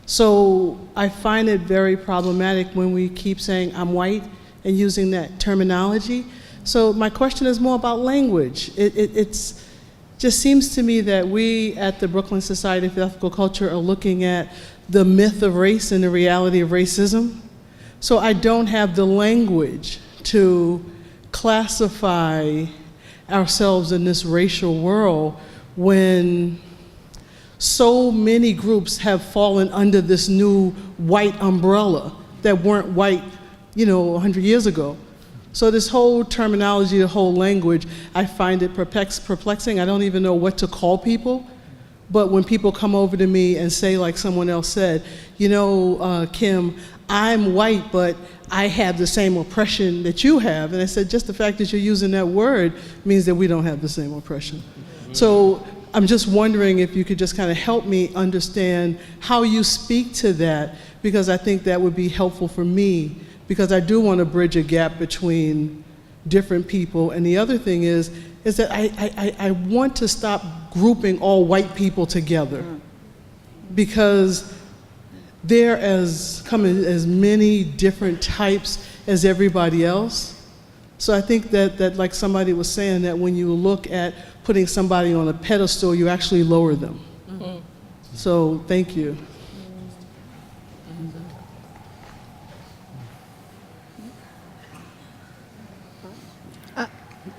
So I find it very problematic when we keep saying I'm white and using that terminology. So my question is more about language. It's just seems to me that we at the Brooklyn Society for Ethical Culture are looking at the myth of race and the reality of racism. So I don't have the language to classify ourselves in this racial world when so many groups have fallen under this new white umbrella that weren't white, 100 years ago. So this whole terminology, the whole language, I find it perplexing. I don't even know what to call people. But when people come over to me and say, like someone else said, Kim, I'm white, but I have the same oppression that you have. And I said, just the fact that you're using that word means that we don't have the same oppression. So I'm just wondering if you could just kind of help me understand how you speak to that, because I think that would be helpful for me, because I do want to bridge a gap between different people. And the other thing is that I want to stop grouping all white people together, because they're come in as many different types as everybody else. So I think that like somebody was saying, that when you look at putting somebody on a pedestal, you actually lower them. Mm-hmm. So thank you.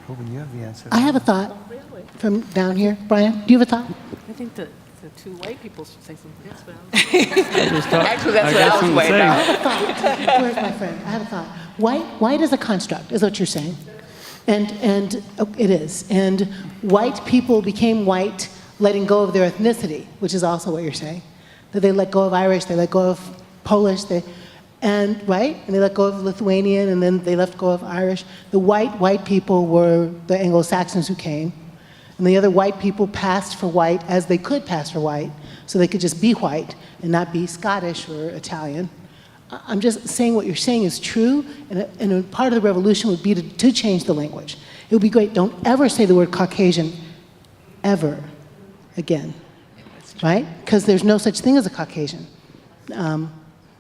When you have the answer. I have a thought from down here. Brian, do you have a thought? I think the two white people should say something else. Actually, that's what I was waiting I on. have a thought. Where's my friend? I have a thought. White is a construct, is what you're saying. And it is. And white people became white letting go of their ethnicity, which is also what you're saying. That they let go of Irish, they let go of Polish, and they let go of Lithuanian, and then they let go of Irish. The white people were the Anglo-Saxons who came, and the other white people passed for white as they could pass for white, so they could just be white and not be Scottish or Italian. I'm just saying what you're saying is true, and a part of the revolution would be to change the language. It would be great. Don't ever say the word Caucasian ever again, right? Because there's no such thing as a Caucasian.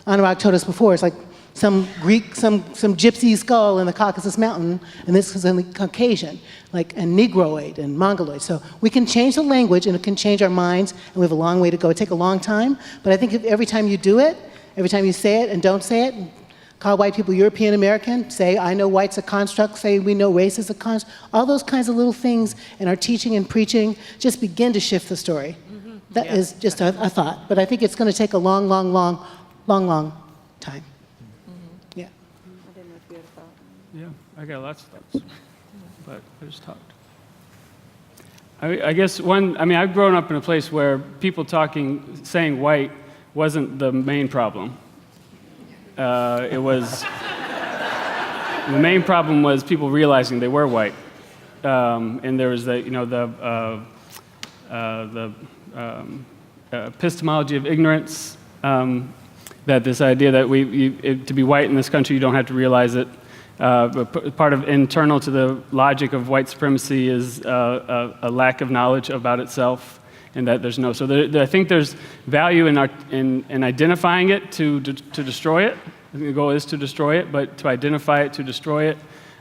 Anurag told us before, it's like some Greek, some gypsy skull in the Caucasus Mountain, and this is only Caucasian, and Negroid and Mongoloid. So we can change the language, and it can change our minds, and we have a long way to go. It take a long time, but I think if every time you do it, every time you say it and don't say it, call white people European American, say I know white's a construct, say we know race is a construct, all those kinds of little things in our teaching and preaching just begin to shift the story. Mm-hmm. That is just a thought, but I think it's going to take a long time. Mm-hmm. Yeah. I didn't know if you had a thought. Yeah, I got lots of thoughts, but I just talked. I guess I've grown up in a place where people saying white wasn't the main problem. The main problem was people realizing they were white, and there was the epistemology of ignorance. That this idea that to be white in this country, you don't have to realize it. Part of internal to the logic of white supremacy is a lack of knowledge about itself, and that there's no. So I think there's value in identifying it to destroy it. I think the goal is to destroy it, but to identify it, to destroy it,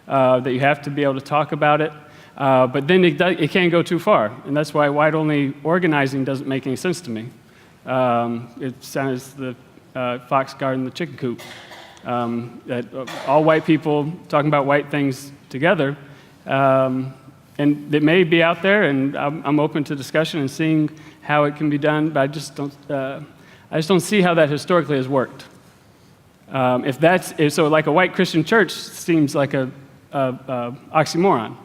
that you have to be able to talk about it. But then it can't go too far, and that's why white-only organizing doesn't make any sense to me. It sounds the fox guarding the chicken coop. That all white people talking about white things together, and it may be out there, and I'm open to discussion and seeing how it can be done. But I just don't see how that historically has worked. So, like a white Christian church seems like a oxymoron.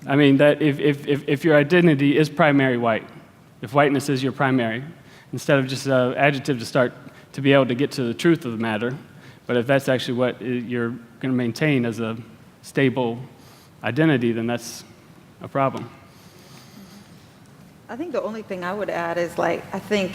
I mean, that if your identity is primary white, if whiteness is your primary, instead of just an adjective to be able to get to the truth of the matter, but if that's actually what you're going to maintain as a stable identity, then that's a problem. I think the only thing I would add is I think,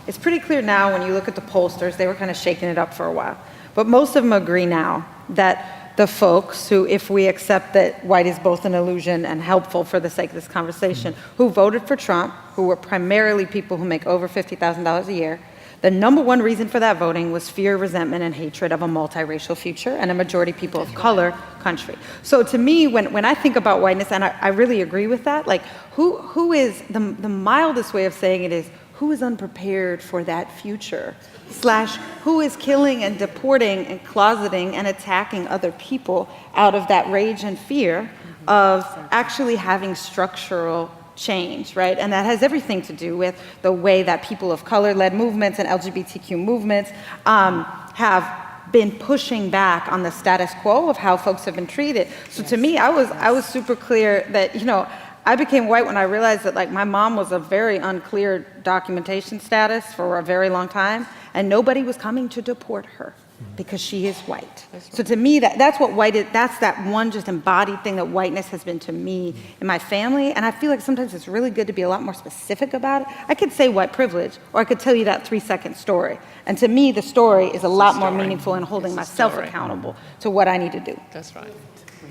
it's pretty clear now when you look at the pollsters, they were kind of shaking it up for a while. But most of them agree now that the folks who, if we accept that white is both an illusion and helpful for the sake of this conversation, who voted for Trump, who were primarily people who make over $50,000 a year, the number one reason for that voting was fear, resentment, and hatred of a multiracial future and a majority people of color country. So to me, when I think about whiteness, and I really agree with that, like who is, the mildest way of saying it is, who is unprepared for that future? / who is killing and deporting and closeting and attacking other people out of that rage and fear of actually having structural change, right? And that has everything to do with the way that people of color-led movements and LGBTQ movements have been pushing back on the status quo of how folks have been treated. So to me, I was super clear that, you know, I became white when I realized that, like, my mom was a very unclear documentation status for a very long time, and nobody was coming to deport her because she is white. So to me, that's what white is. That's that one just embodied thing that whiteness has been to me in my family. And I feel like sometimes it's really good to be a lot more specific about it. I could say white privilege, or I could tell you that 3-second story. And to me, the story is a lot more meaningful in holding myself accountable to what I need to do. That's right.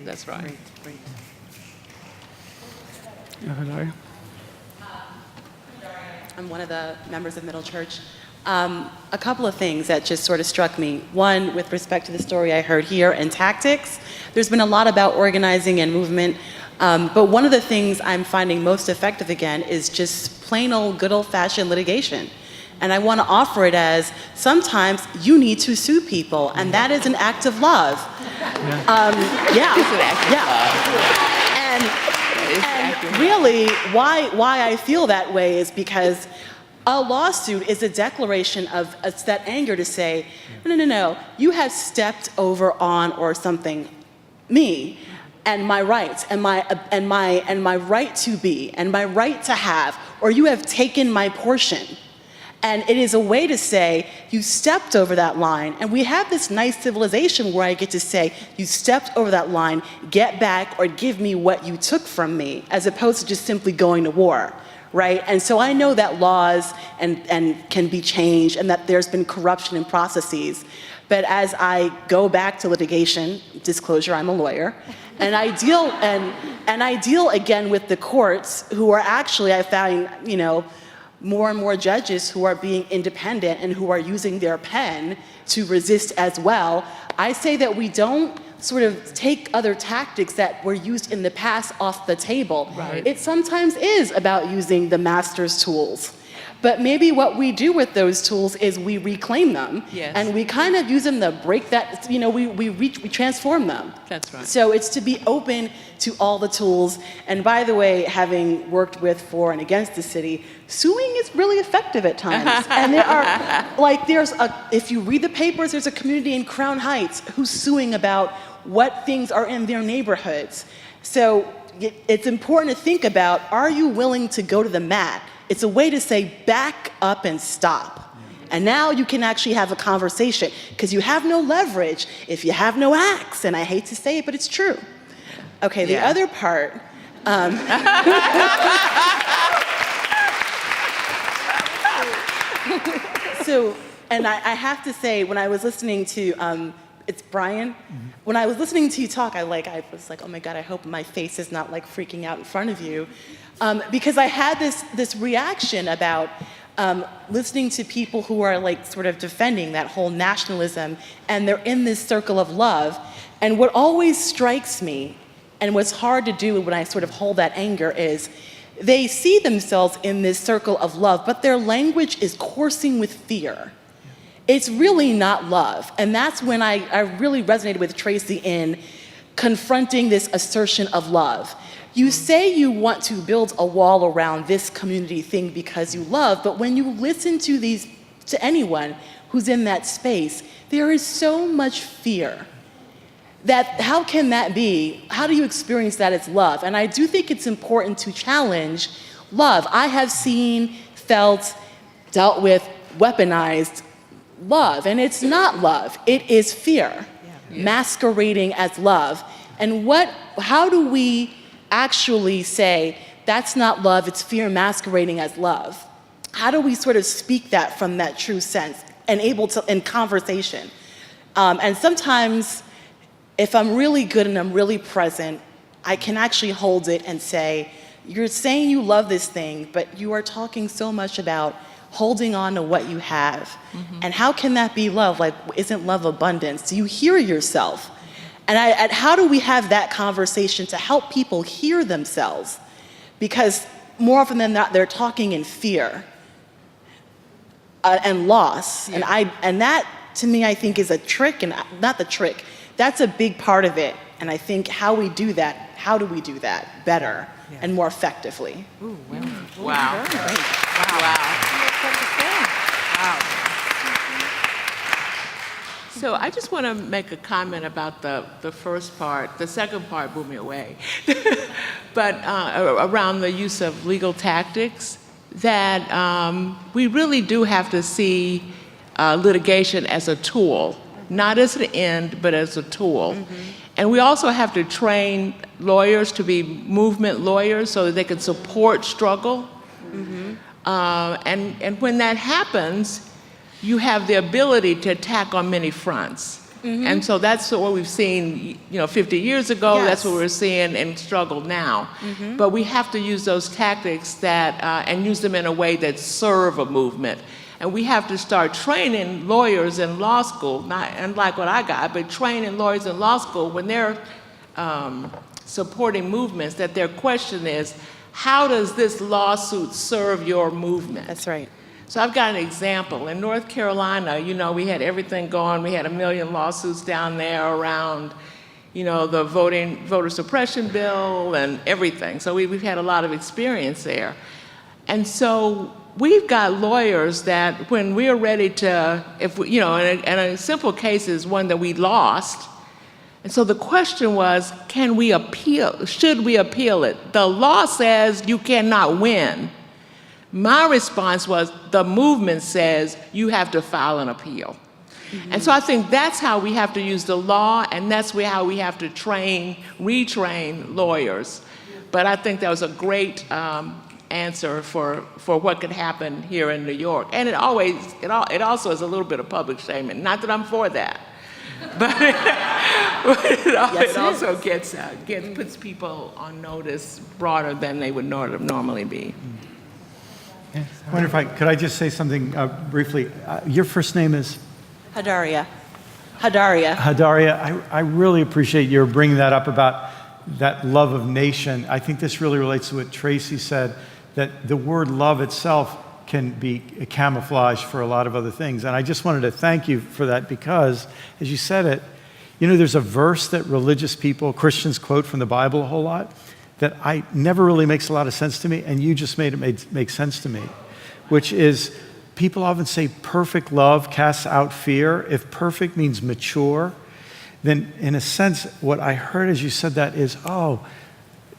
That's right. I'm one of the members of Middle Church. A couple of things that just sort of struck me. One, with respect to the story I heard here and tactics, there's been a lot about organizing and movement, but one of the things I'm finding most effective again is just plain old good old-fashioned litigation. And I want to offer it as, sometimes you need to sue people, and that is an act of love. And really, why I feel that way is because a lawsuit is a declaration of that anger to say, no, you have stepped over on or something, me, and my rights, and my right to be, and my right to have, or you have taken my portion. And it is a way to say, you stepped over that line. And we have this nice civilization where I get to say, you stepped over that line, get back or give me what you took from me, as opposed to just simply going to war, right? And so I know that laws and can be changed and that there's been corruption in processes. But as I go back to litigation, disclosure, I'm a lawyer, and I deal again with the courts who are actually, I found, more and more judges who are being independent and who are using their pen to resist as well. I say that we don't sort of take other tactics that were used in the past off the table. Right. It sometimes is about using the master's tools. But maybe what we do with those tools is we reclaim them, and we kind of use them to break that, we transform them. That's right. So it's to be open to all the tools. And by the way, having worked with, for, and against the city, suing is really effective at times. And there are, if you read the papers, there's a community in Crown Heights who's suing about what things are in their neighborhoods. So it's important to think about, are you willing to go to the mat? It's a way to say, back up and stop. And now you can actually have a conversation, because you have no leverage if you have no axe. And I hate to say it, but it's true. Okay, the other part. So, and I have to say, when I was listening to, it's Brian. When I was listening to you talk, I was like, oh my God, I hope my face is not like freaking out in front of you. Because I had this reaction about listening to people who are like sort of defending that whole nationalism, and they're in this circle of love. And what always strikes me, and what's hard to do when I sort of hold that anger, is they see themselves in this circle of love, but their language is coursing with fear. It's really not love. And that's when I really resonated with Traci in confronting this assertion of love. You say you want to build a wall around this community thing because you love, but when you listen to anyone who's in that space, there is so much fear. How can that be? How do you experience that as love? And I do think it's important to challenge love. I have seen, felt, dealt with, weaponized love, and it's not love. It is fear, masquerading as love. And how do we actually say, that's not love, it's fear masquerading as love? How do we sort of speak that from that true sense and able to, in conversation? And sometimes, if I'm really good and I'm really present, I can actually hold it and say, you're saying you love this thing, but you are talking so much about holding on to what you have. And how can that be love? Like, isn't love abundance? Do you hear yourself? And how do we have that conversation to help people hear themselves? Because more often than not, they're talking in fear and loss. Yeah. And that, to me, I think is a trick, and not the trick. That's a big part of it. And I think how do we do that better and more effectively? Ooh, wow. Wow. Wow. So I just want to make a comment about the first part. The second part blew me away. But around the use of legal tactics, that we really do have to see litigation as a tool, not as an end, but as a tool. And we also have to train lawyers to be movement lawyers so that they can support struggle. And when that happens, you have the ability to attack on many fronts. And so that's what we've seen, 50 years ago. Yes. That's what we're seeing in struggle now. But we have to use those tactics and use them in a way that serve a movement. And we have to start training lawyers in law school, not unlike what I got, but training lawyers in law school when they're supporting movements, that their question is, how does this lawsuit serve your movement? That's right. So I've got an example. In North Carolina, we had everything going. We had 1 million lawsuits down there around, the voter suppression bill and everything. So we've had a lot of experience there. And so we've got lawyers that when we're ready to, and a simple case is one that we lost. And so the question was, can we appeal? Should we appeal it? The law says you cannot win. My response was, the movement says you have to file an appeal. And so I think that's how we have to use the law, and that's how we have to retrain lawyers. But I think that was a great answer for what could happen here in New York. And it also is a little bit of public shaming. Not that I'm for that, but it also puts people on notice broader than they would normally be. I wonder could I just say something briefly? Your first name is? Hadaria. Hadaria, I really appreciate your bringing that up about that love of nation. I think this really relates to what Traci said, that the word love itself can be a camouflage for a lot of other things. And I just wanted to thank you for that because, as you said it, there's a verse that religious people, Christians quote from the Bible a whole lot, that never really makes a lot of sense to me, and you just made it make sense to me, which is, people often say perfect love casts out fear. If perfect means mature, then in a sense, what I heard as you said that is,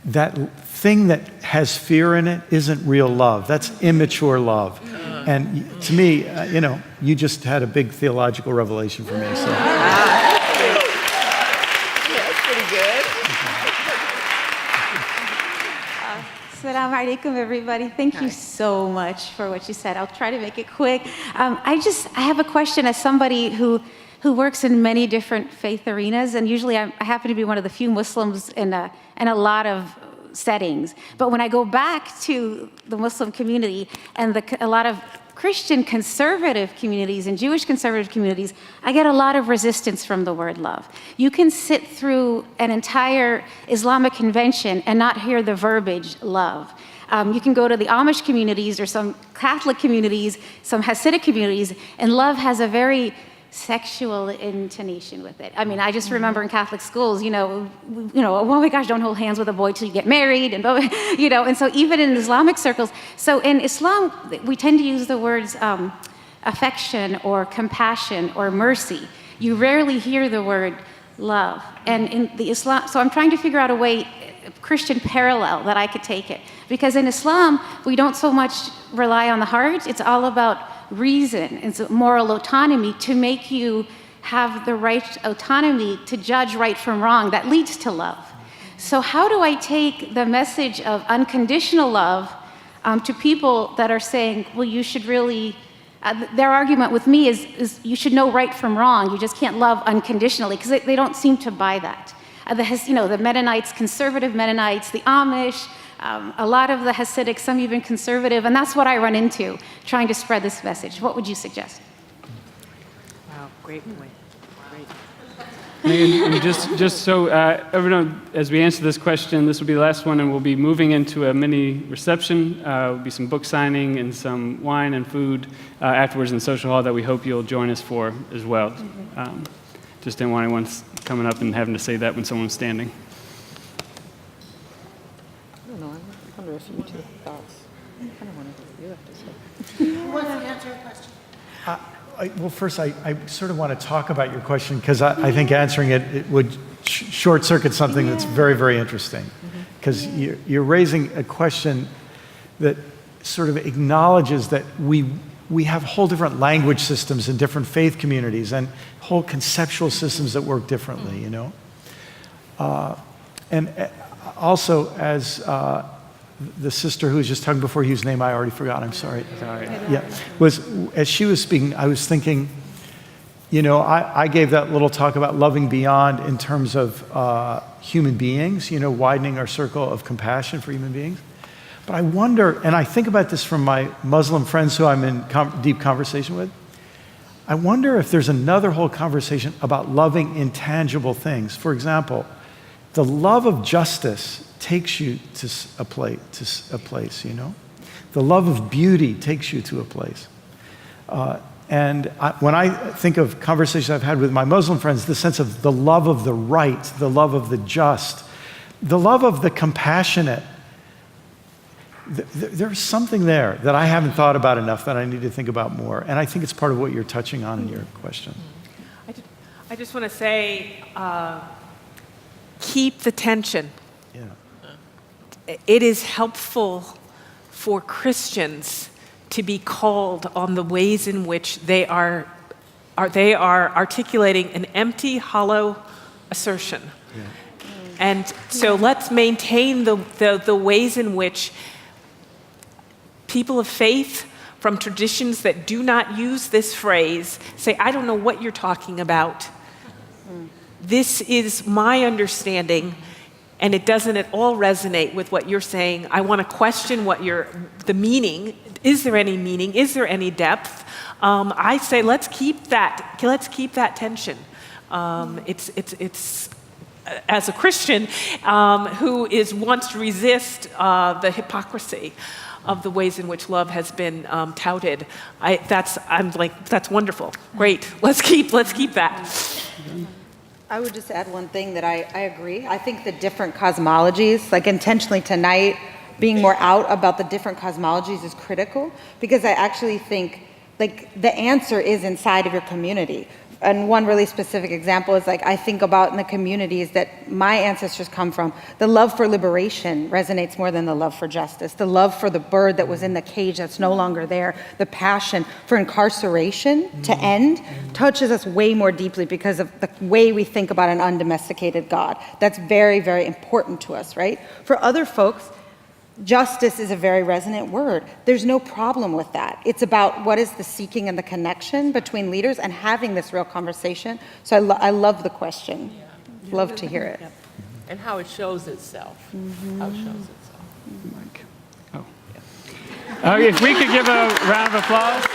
that thing that has fear in it isn't real love. That's immature love. And to me, you just had a big theological revelation for me. So. Assalamu alaikum, everybody. Thank you so much for what you said. I'll try to make it quick. I have a question as somebody who works in many different faith arenas, and usually I happen to be one of the few Muslims in a lot of settings. But when I go back to the Muslim community and a lot of Christian conservative communities and Jewish conservative communities, I get a lot of resistance from the word love. You can sit through an entire Islamic convention and not hear the verbiage love. You can go to the Amish communities or some Catholic communities, some Hasidic communities, and love has a very sexual intonation with it. I mean, I just remember in Catholic schools, oh my gosh, don't hold hands with a boy till you get married, and and so even in Islamic circles, so in Islam, we tend to use the words affection or compassion or mercy. You rarely hear the word love. And in the Islam, so I'm trying to figure out a Christian parallel that I could take it. Because in Islam, we don't so much rely on the heart, it's all about reason and moral autonomy to make you have the right autonomy to judge right from wrong. That leads to love. So how do I take the message of unconditional love to people that are saying, well, you should really Their argument with me is you should know right from wrong. You just can't love unconditionally, because they don't seem to buy that. The Mennonites, conservative Mennonites, the Amish, a lot of the Hasidics, some even conservative, and that's what I run into trying to spread this message. What would you suggest? Wow, great point. Great. And just so everyone, as we answer this question, this will be the last one, and we'll be moving into a mini reception. There'll be some book signing and some wine and food afterwards in the social hall that we hope you'll join us for as well. Just didn't want anyone coming up and having to say that when someone's standing. I don't know. I wonder if you two thoughts. I don't want to hear what you have to say. Who wants to answer a question? Well, first, I sort of want to talk about your question because I think answering it would short circuit something that's very, very interesting. Because you're raising a question that sort of acknowledges that we have whole different language systems in different faith communities and whole conceptual systems that work differently, you know? And also, as the sister who was just talking before, whose name I already forgot, I'm sorry. Yeah, as she was speaking, I was thinking, you know, I gave that little talk about loving beyond in terms of human beings, you know, widening our circle of compassion for human beings. But I wonder, and I think about this from my Muslim friends who I'm in deep conversation with, I wonder if there's another whole conversation about loving intangible things. For example, the love of justice takes you to a place, you know? The love of beauty takes you to a place. When I think of conversations I've had with my Muslim friends, the sense of the love of the right, the love of the just, the love of the compassionate, there's something there that I haven't thought about enough that I need to think about more. And I think it's part of what you're touching on in your question. I just want to say, keep the tension. Yeah. It is helpful for Christians to be called on the ways in which they are articulating an empty, hollow assertion. Yeah. And so let's maintain the ways in which people of faith from traditions that do not use this phrase say, I don't know what you're talking about. This is my understanding, and it doesn't at all resonate with what you're saying. I want to question the meaning. Is there any meaning? Is there any depth? I say let's keep that tension. It's as a Christian who wants to resist the hypocrisy of the ways in which love has been touted. That's wonderful. Great. Let's keep that. I would just add one thing that I agree. I think the different cosmologies, like intentionally tonight, being more out about the different cosmologies is critical, because I actually think like the answer is inside of your community. And one really specific example is like I think about in the communities that my ancestors come from, the love for liberation resonates more than the love for justice. The love for the bird that was in the cage that's no longer there, the passion for incarceration to end touches us way more deeply because of the way we think about an undomesticated God. That's very, very important to us, right? For other folks, justice is a very resonant word. There's no problem with that. It's about what is the seeking and the connection between leaders and having this real conversation. So I love the question. Yeah. Love to hear it. Yep. And how it shows itself. How it shows itself. If we could give a round of applause.